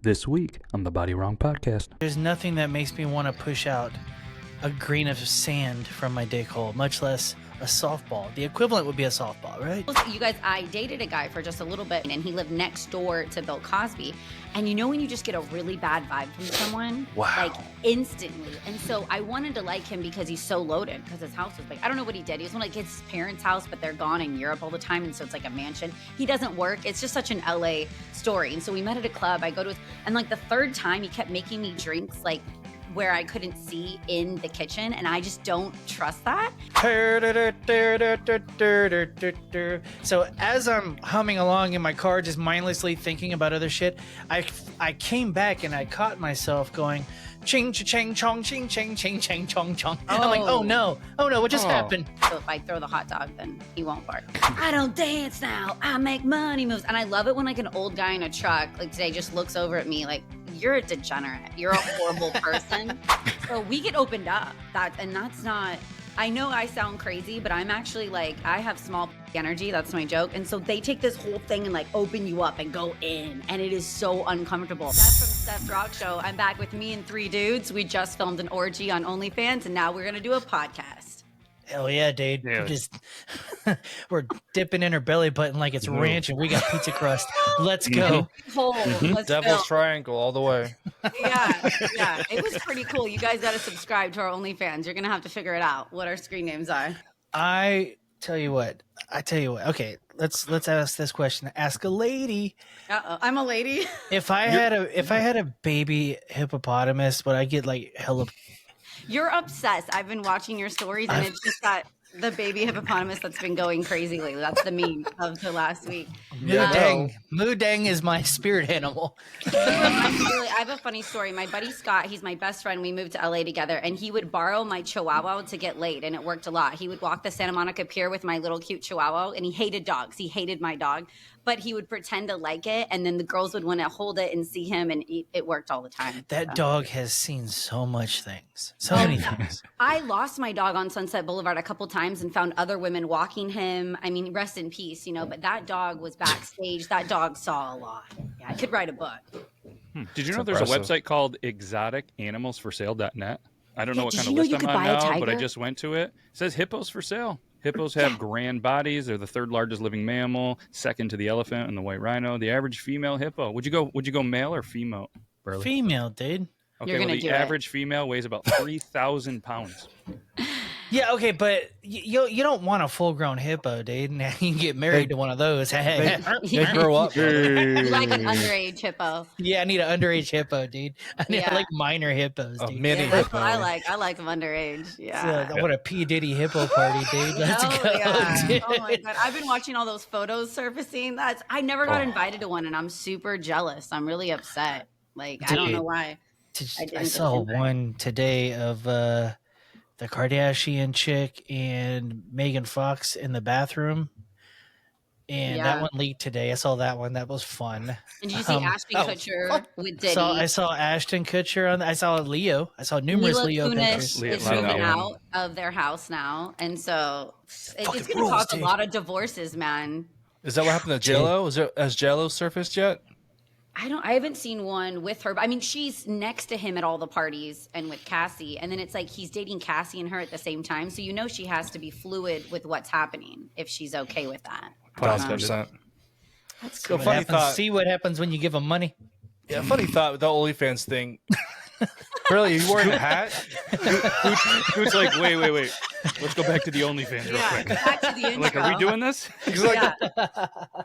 This week on the Bodywrong podcast. There's nothing that makes me want to push out a grain of sand from my dick hole, much less a softball. The equivalent would be a softball, right? You guys, I dated a guy for just a little bit, and he lived next door to Bill Cosby. And you know when you just get a really bad vibe from someone? Wow. Like, instantly. And so I wanted to like him because he's so loaded, because his house was like, I don't know what he did. He was one of like his parents' house, but they're gone in Europe all the time, and so it's like a mansion. He doesn't work. It's just such an LA story. And so we met at a club. I go to his, and like the third time, he kept making me drinks, like, where I couldn't see in the kitchen, and I just don't trust that. So as I'm humming along in my car, just mindlessly thinking about other shit, I came back and I caught myself going, ching ching chong ching ching ching ching chong chong. And I'm like, oh no, what just happened? So if I throw the hot dog, then he won't bark. I don't dance now, I make money moves. And I love it when like an old guy in a truck, like today, just looks over at me like, you're a degenerate. You're a horrible person. So we get opened up. That's not, I know I sound crazy, but I'm actually like, I have small energy. That's my joke. And so they take this whole thing and like open you up and go in. And it is so uncomfortable. Stef from Stef's Rock Show. I'm back with me and 3 dudes. We just filmed an orgy on OnlyFans, and now we're going to do a podcast. Hell yeah, dude. We're dipping in her belly button like it's ranch, and we got pizza crust. Let's go. Let's Devil's go. Triangle all the way. Yeah. It was pretty cool. You guys got to subscribe to our OnlyFans. You're going to have to figure it out, what our screen names are. I tell you what. Okay, let's ask this question. Ask a lady. I'm a lady. If I had a baby hippopotamus, would I get like hella? You're obsessed. I've been watching your stories, and it's just that the baby hippopotamus that's been going crazy lately. That's the meme of the last week. Moodang is my spirit animal. I have a funny story. My buddy Scott, he's my best friend. We moved to LA together, and he would borrow my chihuahua to get laid, and it worked a lot. He would walk the Santa Monica Pier with my little cute chihuahua, and he hated dogs. He hated my dog, but he would pretend to like it, and then the girls would want to hold it and see him, and it worked all the time. That dog has seen so much things. So many things. I lost my dog on Sunset Boulevard a couple times and found other women walking him. I mean, rest in peace, but that dog was backstage. That dog saw a lot. Yeah, I could write a book. Did you know there's a website called exoticanimalsforsale.net? I don't know what did kind you of know list you I'm could on buy a now, tiger? but I just went to it. It says hippos for sale. Hippos have grand bodies. They're the 3rd largest living mammal, second to the elephant and the white rhino. The average female hippo. Would you go male or female, Burley? Female, dude. Okay, You're gonna the do it. average female weighs about 3,000 pounds. Yeah, okay, but you don't want a full-grown hippo, dude. Now you can get married to one of those. They grow up. You like an underage hippo. Yeah, I need an underage hippo, dude. I like minor hippos, dude. Mini Yeah, that's hippo. what I like. I like them underage. Yeah. I want a P. Diddy hippo party, dude. Let's Oh, go, yeah. dude. Oh my God. I've been watching all those photos surfacing. I never got invited to one, and I'm super jealous. I'm really upset. Like, I don't know why. I saw one today of the Kardashian chick and Megan Fox in the bathroom. And that one leaked today. I saw that one. That was fun. And did you see Ashton Kutcher with Diddy? I saw Ashton Kutcher on. I saw Leo. I saw numerous Mila Leo Kunis pictures. is moving out of their house now, and so it's going to cause a lot of divorces, man. Is that what happened to J-Lo? Has J-Lo surfaced yet? I haven't seen one with her. But I mean, she's next to him at all the parties and with Cassie, and then it's like he's dating Cassie and her at the same time. So she has to be fluid with what's happening if she's okay with that. 100%. That's So cool. funny thought. See what happens when you give them money. Yeah, funny thought with the OnlyFans thing. Really, you wearing a hat? Who's like, wait. Let's go back to the OnlyFans real quick. Back to the intro. Like, are we doing this? Yeah.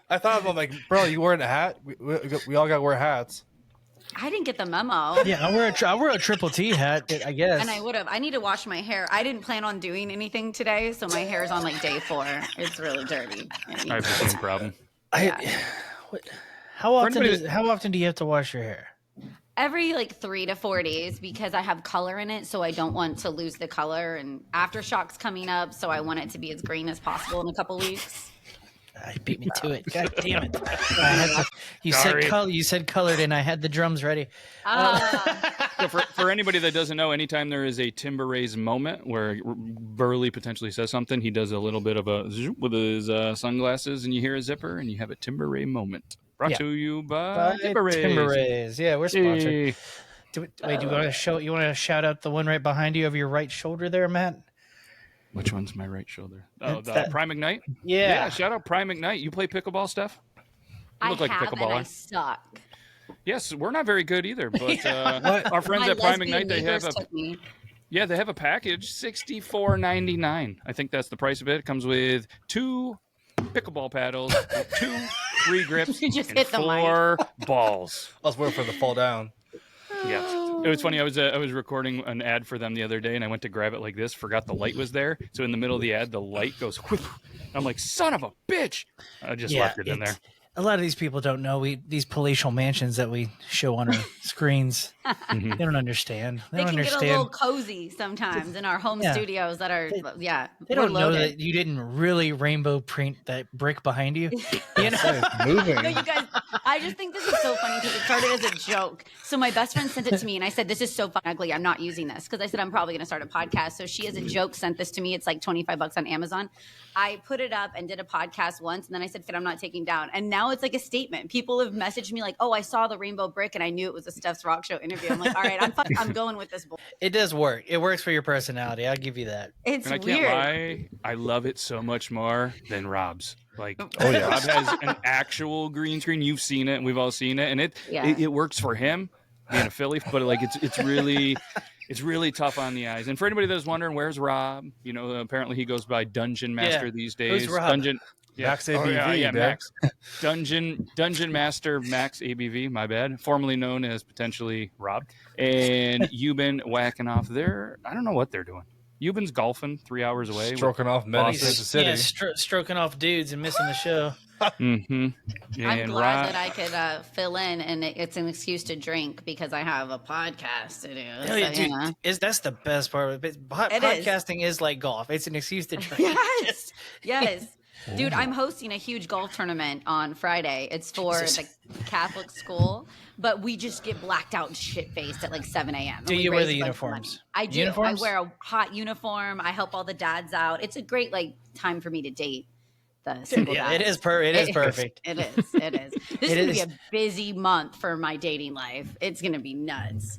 I thought about bro, you wearing a hat? We all got to wear hats. I didn't get the memo. Yeah, I wear a triple T hat, I guess. And I would have. I need to wash my hair. I didn't plan on doing anything today, so my hair is on like day 4. It's really dirty. I have the same problem. How often do you have to wash your hair? Every like 3 to 4 days, because I have color in it, so I don't want to lose the color. And aftershocks coming up, so I want it to be as green as possible in a couple weeks. I beat me to it. God damn it! You said colored, and I had the drums ready. So for anybody that doesn't know, anytime there is a Timber Rays moment where Burley potentially says something, he does a little bit of a zoom with his sunglasses, and you hear a zipper, and you have a Timber Ray moment. Brought Yeah. to you by Timber Timber Rays. Yeah, we're sponsored. Hey. Do you want to show? You want to shout out the one right behind you over your right shoulder there, Matt? Which one's my right shoulder? Oh, It's the that- Prime Ignite? Yeah. Shout out Prime Ignite. You play pickleball, Steph? You I look like a have, and pickleballer. I suck. Yes, we're not very good either, but our friends My at Prime lesbian Ignite, they have neighbors a took me. they have a package, $64.99. I think that's the price of it. It comes with 2 pickleball paddles, 2 free grips, You just and hit the mic. 4 balls. I was waiting for the fall down. Yeah, it was funny. I was recording an ad for them the other day, and I went to grab it like this. Forgot the light was there, so in the middle of the ad, the light goes. Whoosh. I'm like, son of a bitch! I just left it in there. A lot of these people don't know these palatial mansions that we show on our screens. They don't understand. They They don't can understand. get a little cozy sometimes in our home Yeah. studios that are, They we're don't know loaded. that you didn't really rainbow print that brick behind you. You know? Moving. No, you guys, I just think this is so funny because it started as a joke. So my best friend sent it to me and I said, this is so fucking ugly. I'm not using this because I said, I'm probably going to start a podcast. So she, as a joke, sent this to me. It's like $25 on Amazon. I put it up and did a podcast once. And then I said, I'm not taking down. And now it's like a statement. People have messaged me like, oh, I saw the rainbow brick and I knew it was a Stef's Rock Show interview. I'm like, all right, I'm going with this. It does work. It works for your personality. I'll give you that. It's And I can't weird. lie, I love it so much more than Rob's. Like, Oh, yeah. Rob has an actual green screen. You've seen it, and we've all seen it, and it works for him being a Philly. But like, it's really tough on the eyes. And for anybody that's wondering, where's Rob? You know, apparently he goes by Dungeon Master these days. Who's Rob? Dungeon. Yeah. Max ABV, yeah, man. Max. Dungeon Master Max ABV, my bad. Formerly known as potentially Rob. And you've been whacking off there. I don't know what they're doing. Euban's golfing 3 hours away. Stroking off men in bosses. Kansas City. Yeah, stroking off dudes and missing the show. Mm-hmm. I'm And glad that I could fill in, and it's an excuse to drink because I have a podcast to do. Hell So, yeah, you dude, know. that's the best part of it. It is. Podcasting is like golf. It's an excuse to drink. Yes, yes. Dude, I'm hosting a huge golf tournament on Friday. It's for the Catholic school, but we just get blacked out and shit-faced at like 7 a.m. Do you wear the uniforms? I do. Uniforms? I wear a hot uniform. I help all the dads out. It's a great time for me to date the single Yeah, dads. it is perfect. It is. It is. This It is going to is. be a busy month for my dating life. It's going to be nuts.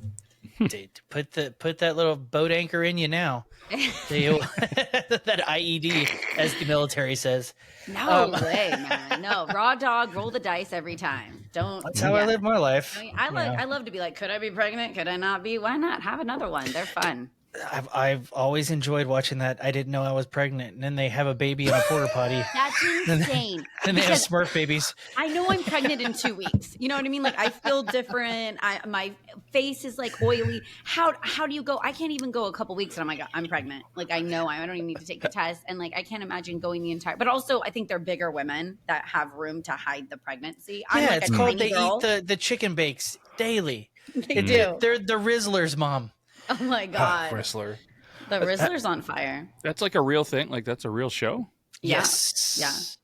Dude, put that little boat anchor in you now. That IED, as the military says. No way, man. No, raw dog, roll the dice every time. Don't. That's how I live my life. I love to be like, could I be pregnant? Could I not be? Why not? Have another one. They're fun. I've always enjoyed watching that. I didn't know I was pregnant, and then they have a baby in a porta potty. That's insane. Then they have Because Smurf babies. I know I'm pregnant in 2 weeks. You know what I mean? Like I feel different. My face is like oily. How do you go? I can't even go a couple weeks and I'm like, I'm pregnant. Like I know I don't even need to take the test. And like I can't imagine going the entire. But also I think they're bigger women that have room to hide the pregnancy. I'm Yeah, like it's a called tiny they girl. eat the chicken bakes daily. They do. They're the Rizzlers, mom. Oh my god. Whistler. The Rizzler's on fire. That's like a real thing. Like that's a real show. Yeah. Yes.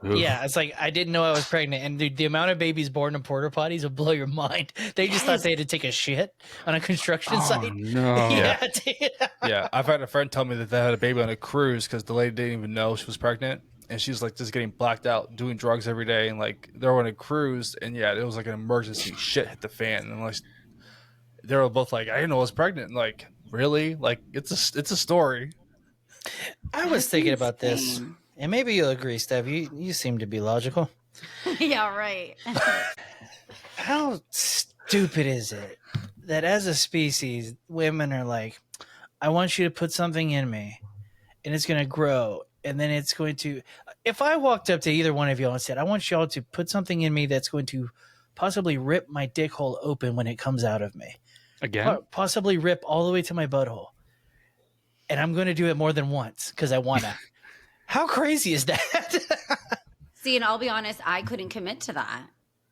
Yeah. Yeah, it's like I didn't know I was pregnant, and the amount of babies born in porta potties will blow your mind. They just thought they had to take a shit on a construction site. No. Yeah, dude. Yeah, I've had a friend tell me that they had a baby on a cruise because the lady didn't even know she was pregnant, and she's like just getting blacked out, doing drugs every day, and like they're on a cruise, and yeah, it was like an emergency. Shit hit the fan, and like they were both like, I didn't know I was pregnant. And, like, really? Like it's a story. I was thinking about this, and maybe you'll agree, Steph. You seem to be logical. Yeah, right. How stupid is it that as a species, women are like, I want you to put something in me, and it's going to grow, and then it's going to. If I walked up to either one of y'all and said, I want y'all to put something in me that's going to possibly rip my dick hole open when it comes out of me, Again? possibly rip all the way to my butthole, and I'm going to do it more than once because I want to. How crazy is that? See, and I'll be honest, I couldn't commit to that.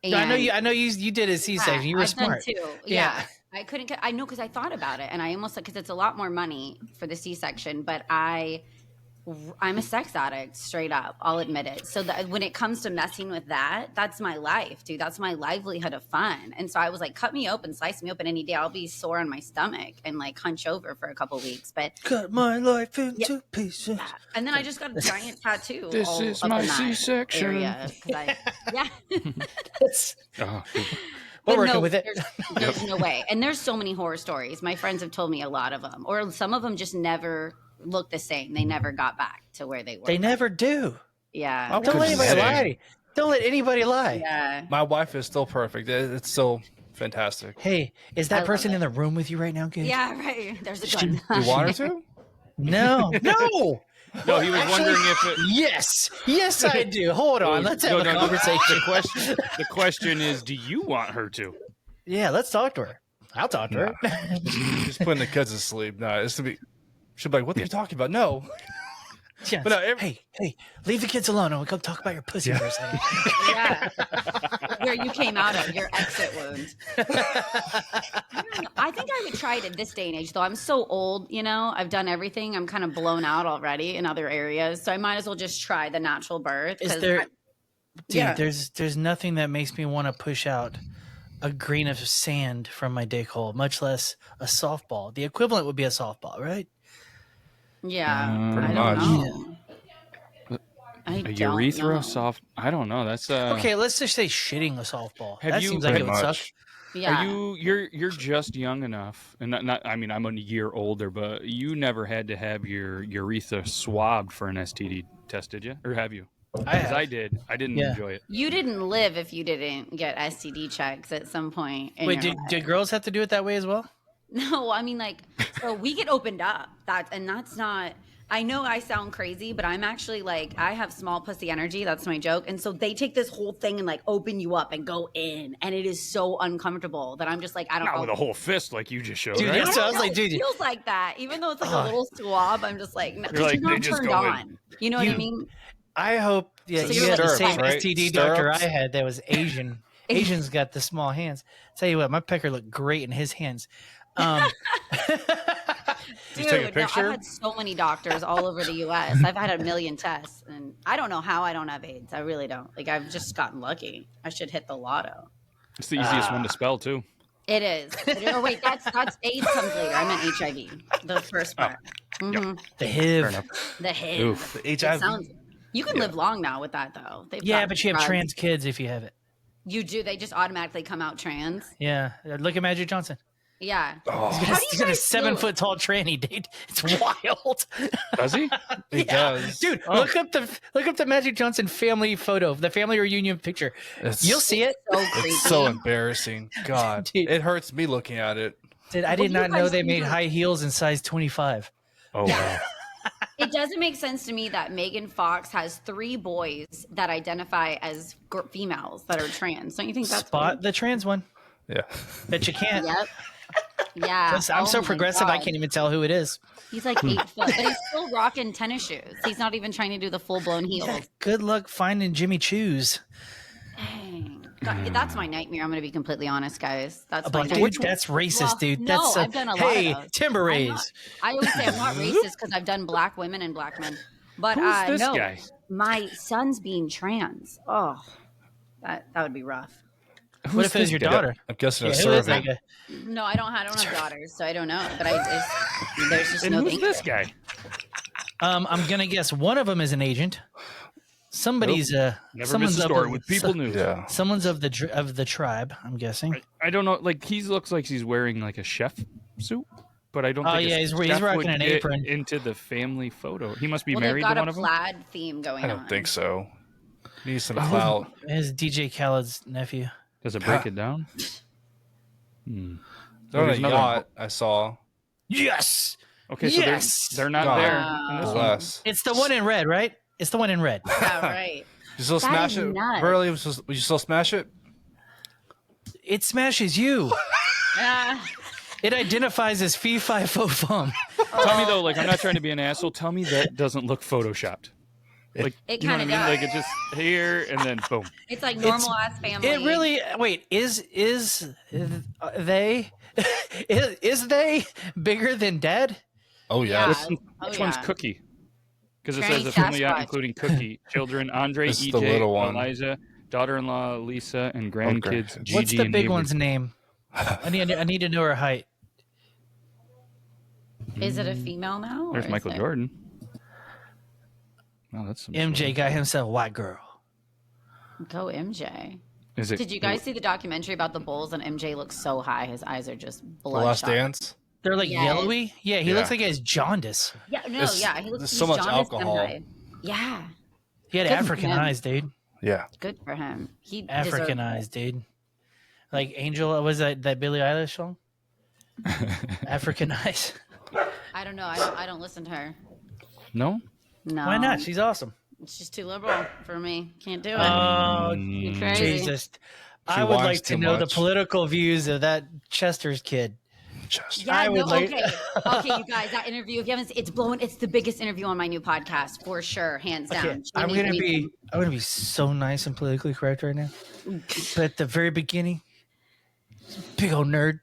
I know And- you did a C-section. You were I've done smart. too. Yeah. I couldn't. I know because I thought about it, and I almost because it's a lot more money for the C-section. But I I'm a sex addict, straight up. I'll admit it. So that when it comes to messing with that, that's my life, dude. That's my livelihood of fun. And so I was like, cut me open, slice me open any day. I'll be sore on my stomach and like hunch over for a couple weeks. But cut my life into pieces. Yeah. And then I just got a giant tattoo. This all is up my in that C-section. area, 'cause yeah. Oh, We're But working no, with it. There's no way. And there's so many horror stories. My friends have told me a lot of them, or some of them just never look the same. They never got back to where they were. They never do. Yeah. Don't let anybody lie. Don't let anybody lie. Yeah. My wife is still perfect. It's so fantastic. Hey, is that person in the room with you right now, Gage? Yeah, right. There's a gun. You want her to? No. No. no, he was wondering if it. Yes. Yes, I do. Hold on. Let's have a conversation. The question is, do you want her to? Yeah, let's talk to her. I'll talk to her. Just putting the kids to sleep. No, it's gonna be. She'll be like, "What are you talking about?" No. Yes. But no, hey, leave the kids alone. I'll come talk about your pussy for a second. Yeah. Where you came out of, your exit wound. I think I would try it at this day and age, though. I'm so old, you know. I've done everything. I'm kind of blown out already in other areas. So I might as well just try the natural birth. Is there... Dude, there's nothing that makes me want to push out a grain of sand from my dick hole, much less a softball. The equivalent would be a softball, right? Yeah, Pretty I don't much. know. A urethra soft. I don't know. That's okay. Let's just say shitting a softball. Have that you- seems like it would Pretty suck. Yeah. Are you're just young enough, and not I mean I'm a year older, but you never had to have your urethra swabbed for an STD test, did you? Or have you? Because I did. I didn't enjoy it. You didn't live if you didn't get STD checks at some point. Wait, did girls have to do it that way as well? No, I mean, like, so we get opened up. That's not. I know I sound crazy, but I'm actually like, I have small pussy energy. That's my joke. And so they take this whole thing and like open you up and go in, and it is so uncomfortable that I'm just like, I don't Not know. with a whole fist like you just showed. Dude, right? that's what I was like, dude. It feels like that, even though it's like a little swab. I'm just like, no, You're like, you're they not just turned go in. on. You know what I mean? I hope So you you're had the like same right? STD doctor I Stirrups? had that was Asian. Asians got the small hands. Tell you what, my pecker looked great in his hands. Dude, take a no, picture? I've had so many doctors all over the U.S. I've had a million tests, and I don't know how I don't have AIDS. I really don't. Like, I've just gotten lucky. I should hit the lotto. It's the easiest one to spell too. It is. Oh wait, that's AIDS comes later. I meant HIV. The first part. Mhm. The Fair HIV. enough. The HIV. Oof. It sounds- you can live long now with that though. They've Yeah, got but you have drugs. trans kids if you have it. You do. They just automatically come out trans. Yeah, look at Magic Johnson. Yeah. Oh, How do you He's got a guys feel- 7 foot tall tranny, dude. It's wild. Does he? it does. Dude, look up the Magic Johnson family photo, the family reunion picture. It's- You'll see it. So creepy. It's so embarrassing. God, Dude. it hurts me looking at it. Dude, I Well, did you not know guys they can made do- high heels in size 25. Oh wow. It doesn't make sense to me that Megan Fox has 3 boys that identify as females that are trans. Don't you think that's Spot weird? the trans one. Yeah. Bet you can't. Yep. Yeah. I'm Oh so my progressive, I God. can't even tell who it is. He's like 8 foot, but he's still rocking tennis shoes. He's not even trying to do the full blown heels. Good luck finding Jimmy Choos. Dang. God, that's my nightmare. I'm going to be completely honest, guys. That's I'm my like, nightmare. dude, that's racist, Well, dude. no, That's I've done a lot hey, of those. timber I'm not- rays. I always say I'm not racist because I've done black women and black men. But Who's this no, guy? my son's being trans. Oh, that would be rough. What if it was your daughter? I'm guessing Yeah, a who is servant. that guy? No, I don't have daughters, so I don't know. But there's just And no who's thank this you. guy? I'm gonna guess one of them is an agent. Somebody's Never miss someone's a of story the- with people news. Yeah. Someone's of the tribe. I'm guessing. I don't know. Like he looks like he's wearing like a chef suit, but I don't. Oh, think a yeah, he's chef rocking would an get apron. into the family photo. He must be Well, married they've to got one a of them. plaid theme going I on. don't think so. Need some Oh. clout. His DJ Khaled's nephew. Does it break it down? They're on There's a another- yacht. I saw. Yes. Okay, so Yes! they're not God. there. Wow. in this one. Bless. It's the one in red, right? It's the one in red. Yeah, right. You still That smash is it? nuts. Burley, would you still smash it? It smashes you. Ah, It identifies as fee fi fo fum. Tell me though, like I'm not trying to be an asshole. Tell me that doesn't look photoshopped. Like It you know what I kinda mean? does. Like it's just here and then boom. it's like normal ass family. It really wait is they is they bigger than dad? Oh Yeah. yes. Which one's yeah. Cookie? Because it says the family yacht, including Cookie, children Andre, This is EJ, the little one. Eliza, daughter-in-law Lisa, and grandkids Gigi. What's the and big Avery. one's name? I need to know her height. Is it a female now? There's Michael Jordan. Oh, that's some MJ sort of- got himself white girl. Go MJ. Is it? Did you guys see the documentary about the Bulls? And MJ looks so high, his eyes are just The Last bloodshot. Dance. They're like Yes. yellowy. Yeah, he looks like he has jaundice. Yeah, no, There's- yeah, he looks there's he's so much jaundiced and alcohol. high. Yeah, He had Good for African him. eyes, dude. Yeah. good for him. He African deserved it. eyes, dude. Like Angel, was that Billie Eilish song? African eyes. I don't know. I don't listen to her. No. No. Why not? She's awesome. It's just too liberal for me. Can't do it. Oh, You crazy. Jesus. I would whines like to too know the much. political views of that Chester's kid. Just Yeah, I would no, like- okay, you guys, that interview, if you haven't, it's the biggest interview on my new podcast for sure, hands down. Okay, I'm gonna be so nice and politically correct right now. But at the very beginning, big old nerd.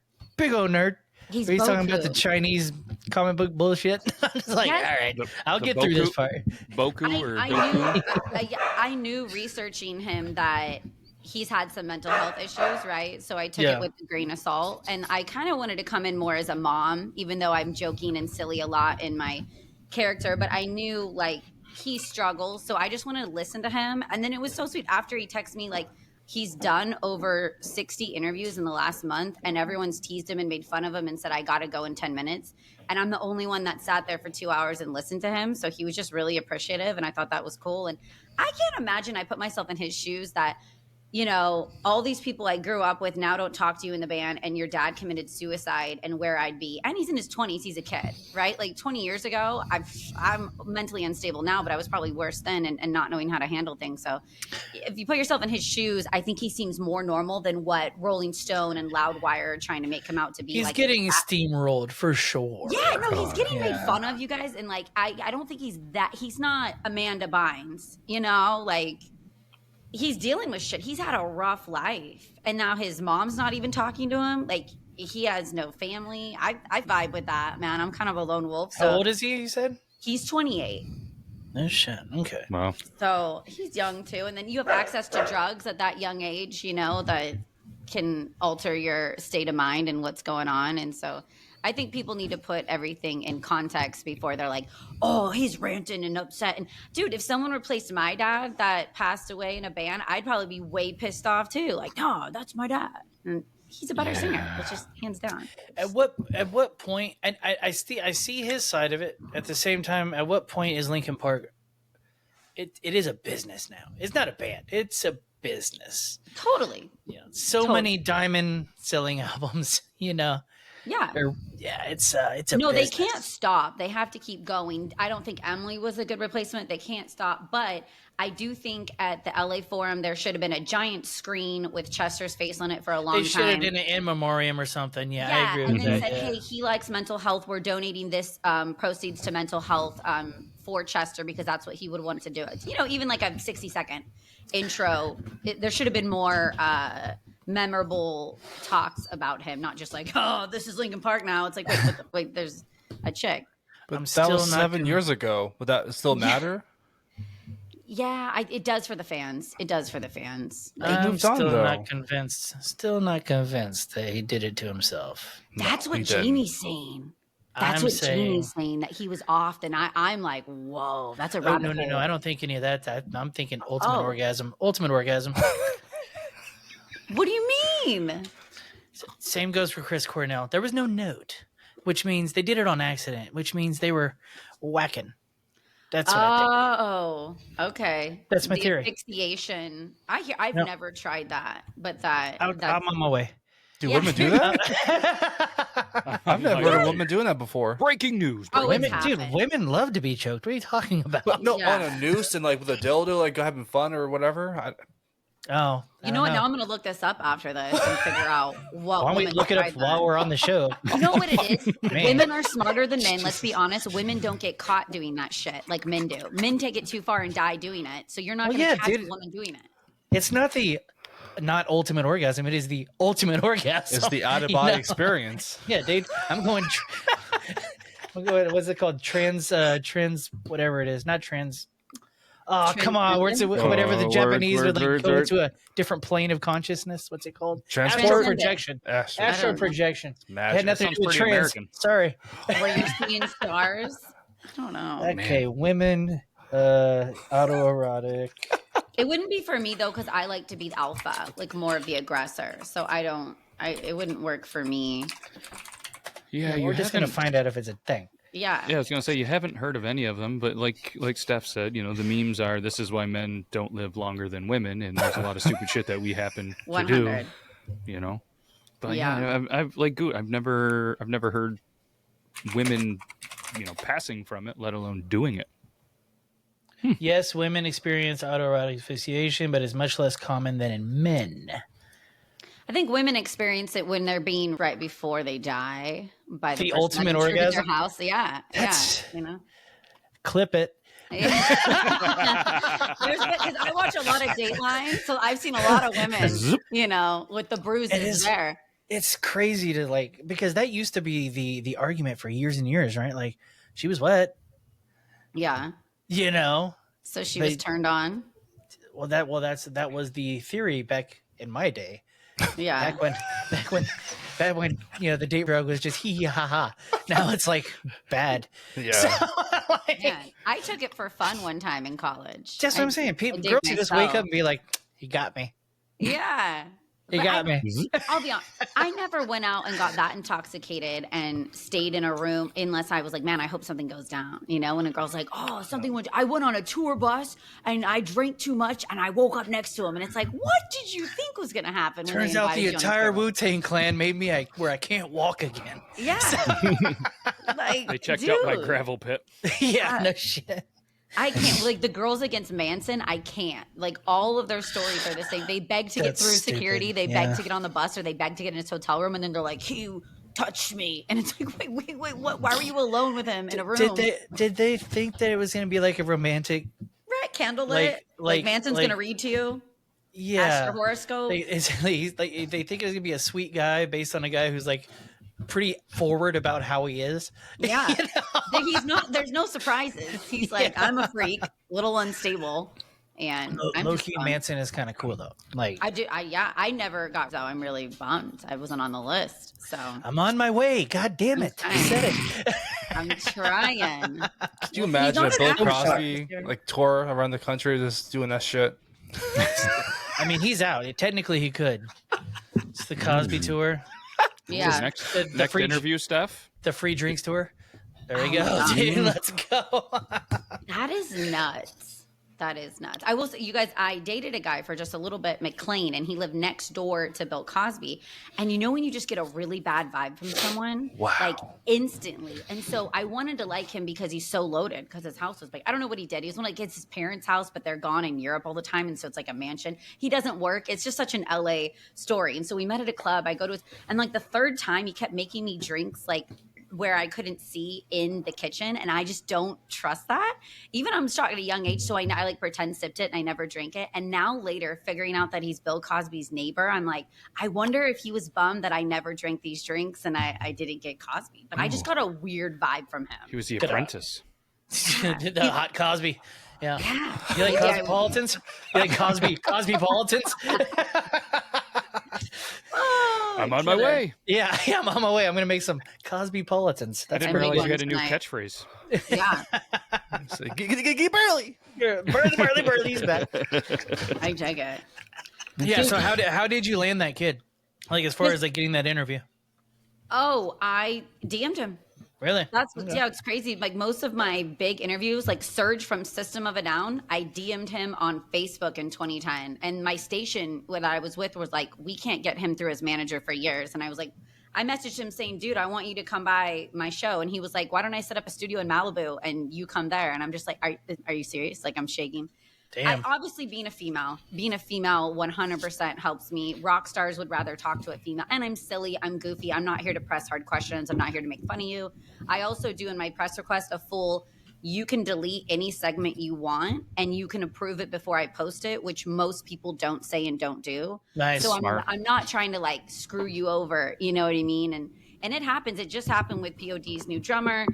He's He's talking about the Boku. Chinese comic book bullshit. I was like, Yes. all right, I'll The get through this Boku- part. Boku or Goku? I knew researching him that he's had some mental health issues, right? So I took Yeah. it with a grain of salt. And I kind of wanted to come in more as a mom, even though I'm joking and silly a lot in my character. But I knew like he struggles. So I just wanted to listen to him. And then it was so sweet after he texted me, like, he's done over 60 interviews in the last month, and everyone's teased him and made fun of him and said, I got to go in 10 minutes. And I'm the only one that sat there for 2 hours and listened to him. So he was just really appreciative, and I thought that was cool. And I can't imagine, I put myself in his shoes, that, you know, all these people I grew up with now don't talk to you in the band, and your dad committed suicide, and where I'd be. And he's in his 20s, he's a kid, right? Like 20 years ago, I'm mentally unstable now, but I was probably worse then and not knowing how to handle things. So if you put yourself in his shoes, I think he seems more normal than what Rolling Stone and Loudwire are trying to make him out to be. He's like getting steamrolled for sure. yeah, no, he's getting made Yeah. fun of, you guys. And like, I don't think he's not Amanda Bynes, you know, like he's dealing with shit. He's had a rough life. And now his mom's not even talking to him. Like he has no family. I vibe with that, man. I'm kind of a lone wolf. So How old is he? You said. he's 28. No shit. Okay. Wow. So he's young too. And then you have access to drugs at that young age, you know, that can alter your state of mind and what's going on. And so I think people need to put everything in context before they're like, oh, he's ranting and upset. And dude, if someone replaced my dad that passed away in a band, I'd probably be way pissed off too. Like, no, that's my dad. And he's a better singer. It's just hands down. At what point? And I see his side of it. At the same time, at what point is Linkin Park? It is a business now. It's not a band. It's a business. Totally. You know, so Totally. many diamond selling albums. You know. Yeah. It's a No, business. they can't stop. They have to keep going. I don't think Emily was a good replacement. They can't stop. But I do think at the LA Forum, there should have been a giant screen with Chester's face on it for a long They time. should have done an in memoriam or something. Yeah, I agree and with then that. said, yeah. hey, he likes mental health. We're donating this proceeds to mental health for Chester because that's what he would want to do. You know, even like a 60-second intro. There should have been more memorable talks about him, not just like, oh, this is Linkin Park now. It's like, wait, there's a chick. But I'm that still was not 7 years ago. Would that still matter? Yeah, it does for the fans. It does for the fans. I'm moved on, still though. not convinced. Still not convinced that he did it to himself. That's what he didn't. Jamie's saying. That's I'm what saying- Jamie's saying, that he was off. And I'm like, whoa, that's a Oh, rabbit no. hole. I don't think any of that. I'm thinking ultimate Oh. orgasm. Ultimate orgasm. What do you mean? Same goes for Chris Cornell. There was no note, which means they did it on accident, which means they were whacking. That's what I think. Oh, okay. That's my the theory. Asphyxiation. I've No. never tried that, but that's I'm on my way. Do Yeah. women do that? I've never heard of women doing that before. Breaking news. Oh, Women, it's dude, happened. women love to be choked. What are you talking about? But no, Yeah. on a noose and like with a dildo, like having fun or whatever. Oh, You know what? Now I'm going to look this up after this and figure out what. Why don't we women look it up tried while that. we're on the show? You know what it is? Man. Women are smarter than men. Let's be honest. Women don't get caught doing that shit like men do. Men take it too far and die doing it. So you're not Well, going to yeah, catch dude. a woman doing it. It's not ultimate orgasm. It is the ultimate orgasm. It's the out of You body know? experience. Yeah, dude. I'm going. What's it called? Trans, whatever it is. Not trans. Oh, come on. Whatever the Japanese would go to a different plane of consciousness. What's it called? Astral projection. Astral projection. Had nothing to do with trans. American. Sorry. Were you seeing stars? I don't know. Okay, women, autoerotic. It wouldn't be for me though, because I like to be the alpha, like more of the aggressor. So it wouldn't work for me. Yeah, we're just gonna find out if it's a thing. Yeah. Yeah, I was gonna say you haven't heard of any of them, but like Steph said, the memes are this is why men don't live longer than women, and there's a lot of stupid shit that we happen to do. But I've never heard women, passing from it, let alone doing it. Yes, women experience autoerotic asphyxiation, but it's much less common than in men. I think women experience it when they're being right before they die by the ultimate orgasm. Their house, yeah, Clip it. Because I watch a lot of Dateline, so I've seen a lot of women, with the bruises there. It's crazy to because that used to be the argument for years and years, right? Like she was wet. Yeah. So she was turned on. Well, that was the theory back in my day. Yeah. Back when the date drug was just hee hee ha ha. Now it's bad. Yeah. So, I took it for fun one time in college. That's what I'm saying. Girls just wake up and be like, "He got me." Yeah. He got me. I'll be honest. I never went out and got that intoxicated and stayed in a room unless I was like, man, I hope something goes down. When a girl's like, oh, something went. I went on a tour bus and I drank too much and I woke up next to him. And it's like, what did you think was going to happen? Turns out the entire Wu-Tang Clan made me where I can't walk again. Yeah. They checked out my gravel pit. Yeah, no shit. I can't, the girls against Manson, I can't. All of their stories are the same. They beg to get through security. They beg to get on the bus, or they beg to get in his hotel room, and then they're like, you touched me. And it's like, wait, what? Why were you alone with him in a room? Did they think that it was going to be a romantic... Right, candlelit. Manson's going to read to you? Yeah. Ask your horoscope? They think it's going to be a sweet guy based on a guy who's pretty forward about how he is. Yeah. He's not, there's no surprises. He's I'm a freak, little unstable. And low-key Manson is kind of cool though. I never got, so I'm really bummed. I wasn't on the list. So I'm on my way. God damn it. I said it. I'm trying. Could you imagine a Bill Cosby tour around the country just doing that shit? I mean, he's out. Technically he could. It's the Cosby tour. Yeah. Next free interview stuff. The free drinks tour. There we go. Dude, let's go. That is nuts. That is nuts. I will say, you guys, I dated a guy for just a little bit, McLean, and he lived next door to Bill Cosby. And when you just get a really bad vibe from someone, instantly. And so I wanted to like him because he's so loaded, because his house was big. I don't know what he did. He was one it's his parents' house, but they're gone in Europe all the time. And so it's a mansion. He doesn't work. It's just such an LA story. And so we met at a club. I go to his, and the third time he kept making me drinks where I couldn't see in the kitchen, and I just don't trust that. Even I'm shocked at a young age, so I pretend sipped it and I never drank it. And now later, figuring out that he's Bill Cosby's neighbor, I'm like, I wonder if he was bummed that I never drank these drinks and I didn't get Cosby. But I just got a weird vibe from him. He was the apprentice. The hot Cosby. Yeah. You like Cosmopolitans? You like Cosmopolitans? I'm on my way. Yeah, I'm on my way. I'm going to make some Cosmopolitans. I didn't realize you had a new catchphrase. Yeah. Get Burley. Burley's back. I dig it. Yeah, so how did you land that kid? As far as getting that interview? Oh, I DM'd him. Really? It's crazy. Most of my big interviews, Serge from System of a Down, I DM'd him on Facebook in 2010. And my station that I was with was we can't get him through his manager for years. And I was I messaged him saying, dude, I want you to come by my show. And he was like, why don't I set up a studio in Malibu and you come there? And I'm just are you serious? I'm shaking. Damn. Obviously, being a female 100% helps me. Rock stars would rather talk to a female. And I'm silly. I'm goofy. I'm not here to press hard questions. I'm not here to make fun of you. I also do in my press request a full, you can delete any segment you want and you can approve it before I post it, which most people don't say and don't do. Nice. So Smart. I'm not trying to screw you over. You know what I mean? And it happens. It just happened with POD's new drummer.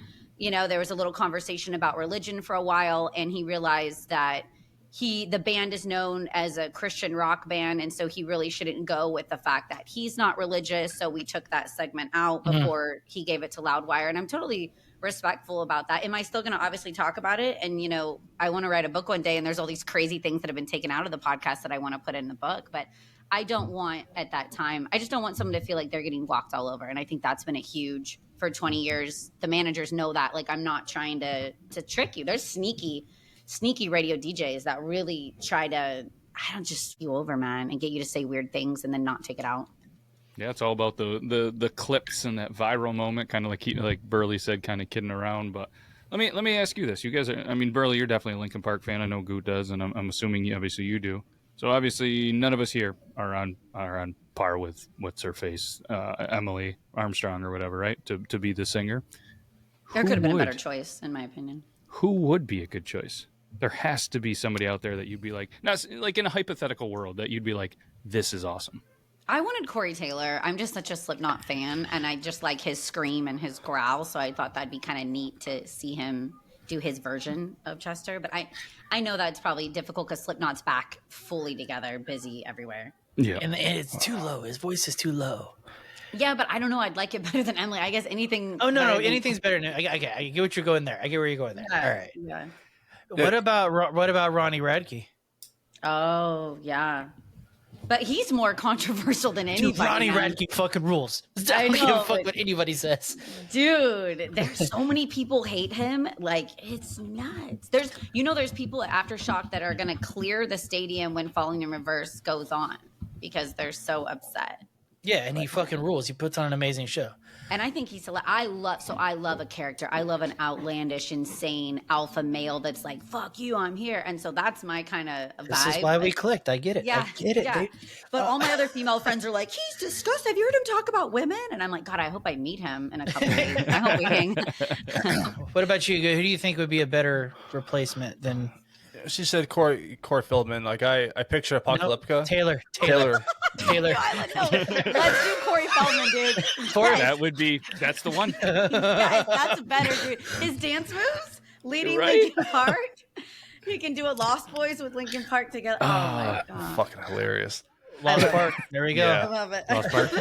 there was a little conversation about religion for a while, and he realized that the band is known as a Christian rock band, and so he really shouldn't go with the fact that he's not religious. So we took that segment out before he gave it to Loudwire, and I'm totally respectful about that. Am I still going to obviously talk about it? And I want to write a book one day, and there's all these crazy things that have been taken out of the podcast that I want to put in the book, but I don't want at that time. I just don't want someone to feel like they're getting walked all over, and I think that's been a huge for 20 years. The managers know that. Like, I'm not trying to trick you. There's sneaky radio DJs that really try to, just you over, man, and get you to say weird things and then not take it out. Yeah, it's all about the clips and that viral moment, kind of like Burley said, kind of kidding around. But let me ask you this: you guys are, Burley, you're definitely a Linkin Park fan. I know Goot does, and I'm assuming obviously you do. So obviously none of us here are on par with what's her face, Emily Armstrong or whatever, right? To be the singer. There could have been a better choice, in my opinion. Who would be a good choice? There has to be somebody out there that you'd be like, not like in a hypothetical world, that you'd be like, this is awesome. I wanted Corey Taylor. I'm just such a Slipknot fan, and I just like his scream and his growl, so I thought that'd be kind of neat to see him do his version of Chester. But I know that's probably difficult because Slipknot's back fully together, busy everywhere. Yeah, and it's too low. His voice is too low. Yeah, but I don't know. I'd like it better than Emily. I guess anything. Oh no, anything's better. I get what you're going there. I get where you're going there. Yeah, all right. Yeah. What about Ronnie Radke? Oh yeah, but he's more controversial than anybody. Dude, Ronnie Radke fucking rules. I don't give a fuck what anybody says. Dude, there's so many people hate him. Like, it's nuts. There's people at Aftershock that are gonna clear the stadium when Falling in Reverse goes on because they're so upset. Yeah, and he fucking rules. He puts on an amazing show. And I think I love a character. I love an outlandish, insane alpha male that's like, fuck you, I'm here. And so that's my kind of vibe. This is why we clicked. I get it. Yeah, I get it. Yeah. Dude. But all my other female friends are like, he's disgusting. Have you heard him talk about women? And I'm like, God, I hope I meet him in a couple of days. I hope we hang. What about you? Who do you think would be a better replacement than... She said Corey Feldman. Like I picture Apocalyptica. Nope. Taylor. No, let's do Corey Feldman, dude. That's the one. Guys, that's better, dude. His dance moves, leading right. Linkin Park. He can do a Lost Boys with Linkin Park together. Oh my God. Fucking hilarious. Lost Park. There we go. I love it. Lost Park.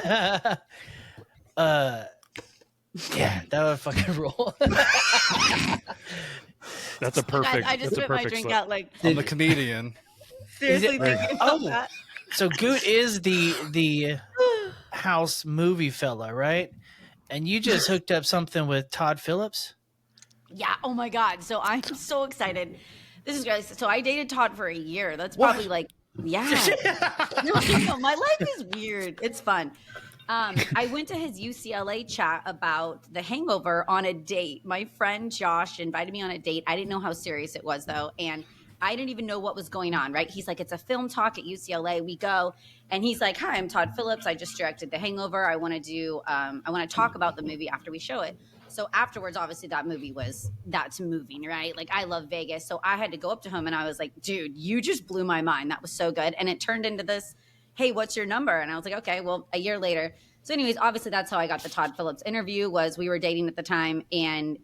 Yeah, that would fucking roll. That's a perfect. I just spit my drink out like. I'm the comedian. Seriously thinking about that. So Goot is the house movie fella, right? And you just hooked up something with Todd Phillips? Yeah. Oh my God. So I'm so excited. This is great. So I dated Todd for a year. That's probably yeah. No, my life is weird. It's fun. I went to his UCLA chat about The Hangover on a date. My friend Josh invited me on a date. I didn't know how serious it was, though. And I didn't even know what was going on, right? He's like, it's a film talk at UCLA. We go. And he's like, hi, I'm Todd Phillips. I just directed The Hangover. I want to talk about the movie after we show it. So afterwards, obviously, that's moving, right? Like, I love Vegas. So I had to go up to him and I was like, dude, you just blew my mind. That was so good. And it turned into this, hey, what's your number? And I was like, okay, well, a year later. So anyways, obviously that's how I got the Todd Phillips interview. Was we were dating at the time. And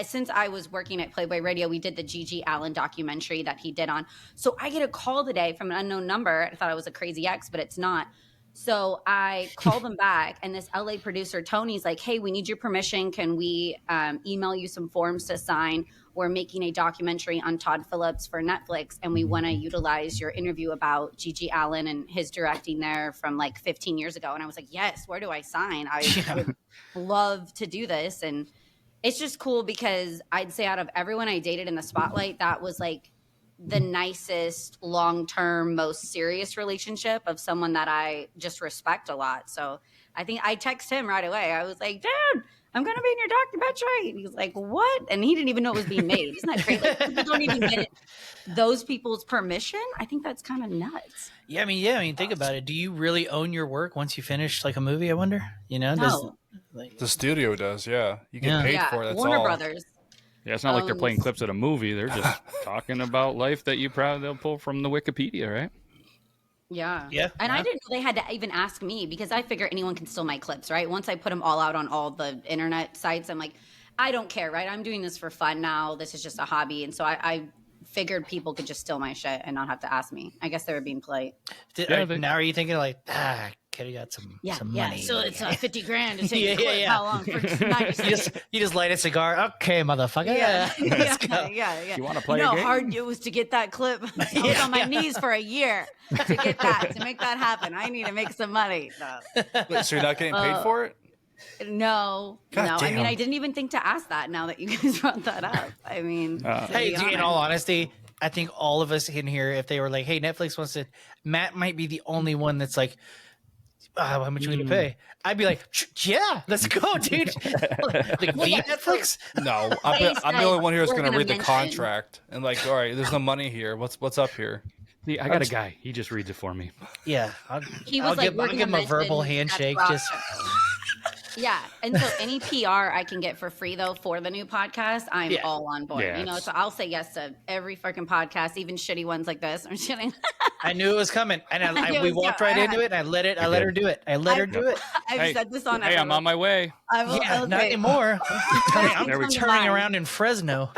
since I was working at Playboy Radio, we did the Gigi Allen documentary that he did on. So I get a call today from an unknown number. I thought it was a crazy ex, but it's not. So I called him back, and this LA producer, Tony's like, hey, we need your permission. Can we email you some forms to sign? We're making a documentary on Todd Phillips for Netflix, and we want to utilize your interview about Gigi Allen and his directing there from like 15 years ago. And I was like, yes, where do I sign? I would love to do this. And it's just cool because I'd say out of everyone I dated in the spotlight, that was like the nicest, long-term, most serious relationship of someone that I just respect a lot. So I think I text him right away. I was like, dude, I'm going to be in your documentary. And he was like, what? And he didn't even know it was being made. Isn't that crazy? Like, people don't even get those people's permission. I think that's kind of nuts. Yeah, I mean, think about it. Do you really own your work once you finish like a movie, I wonder? You know? No. The studio does, yeah. You get paid for it. That's Warner all. Brothers. Yeah, it's not like they're playing clips at a movie. They're just talking about life that they'll pull from the Wikipedia, right? Yeah. Yeah. And I didn't know they had to even ask me because I figure anyone can steal my clips, right? Once I put them all out on all the internet sites, I'm like, I don't care, right? I'm doing this for fun now. This is just a hobby. And so I figured people could just steal my shit and not have to ask me. I guess they were being polite. Now are you thinking like, could have got some money? So it's 50 grand to take the clip. How long? You just light a cigar. Okay, motherfucker. Yeah. You want to play a game? How hard it was to get that clip. I was on my knees for a year to get that, to make that happen. I need to make some money. No. Wait, so you're not getting paid for it? No. I mean, I didn't even think to ask that now that you guys brought that up. I mean, hey, in all honesty, I think all of us in here, if they were like, hey, Netflix wants to, Matt might be the only one that's like, how much are we going to pay? I'd be like, yeah, let's go, dude. Like, via Netflix? No, I'm the only one here who's going to read the contract and like, all right, there's no money here. What's up here? See, I got a guy. He just reads it for me. Yeah. I'll give him a verbal handshake. Yeah, and so any PR I can get for free though for the new podcast, I'm all on board. Yes. You know, so I'll say yes to every freaking podcast, even shitty ones like this. I'm just kidding. I knew it was coming, and we walked right into it. And I let her do it. I've said this on. Hey, I'm on my way. Not anymore. I'm turning around in Fresno.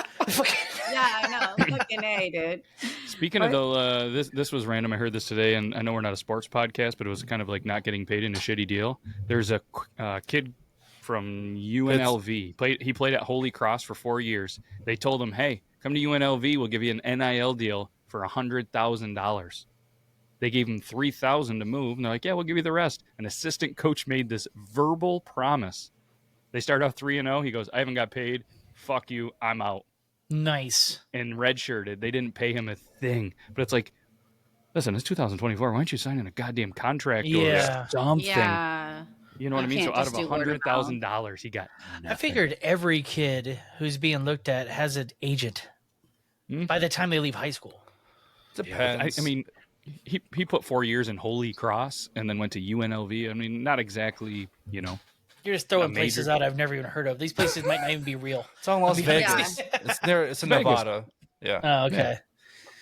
Yeah, I know. Fucking A, dude. Speaking of though, this was random. I heard this today, and I know we're not a sports podcast, but it was kind of like not getting paid in a shitty deal. There's a kid from UNLV. He played at Holy Cross for 4 years. They told him, "Hey, come to UNLV. We'll give you an NIL deal for $100,000." They gave him $3,000 to move, and they're like, "Yeah, we'll give you the rest." An assistant coach made this verbal promise. They start off 3-0. He goes, "I haven't got paid. Fuck you. I'm out." Nice. And redshirted. They didn't pay him a thing. But it's like, listen, it's 2024. Why aren't you signing a goddamn contract or something? Yeah. You know what I mean? So out of $100,000, he got nothing. I figured every kid who's being looked at has an agent by the time they leave high school. Depends. I mean, he put 4 years in Holy Cross and then went to UNLV. I mean, not exactly, you know. You're just throwing places out I've never even heard of. These places might not even be real. It's on Las Vegas. It's in Nevada. Yeah. Oh, okay.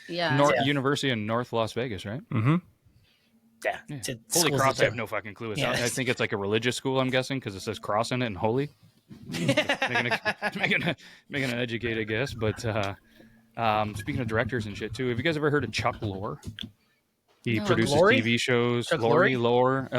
Yeah. University in North Las Vegas, right? Mm-hmm. Yeah. Holy Cross, I have no fucking clue. I think it's like a religious school, I'm guessing, because it says cross in it and holy. making an educated guess. But speaking of directors and shit, too, have you guys ever heard of Chuck Lorre? He produces TV shows. Lorre, Lorre.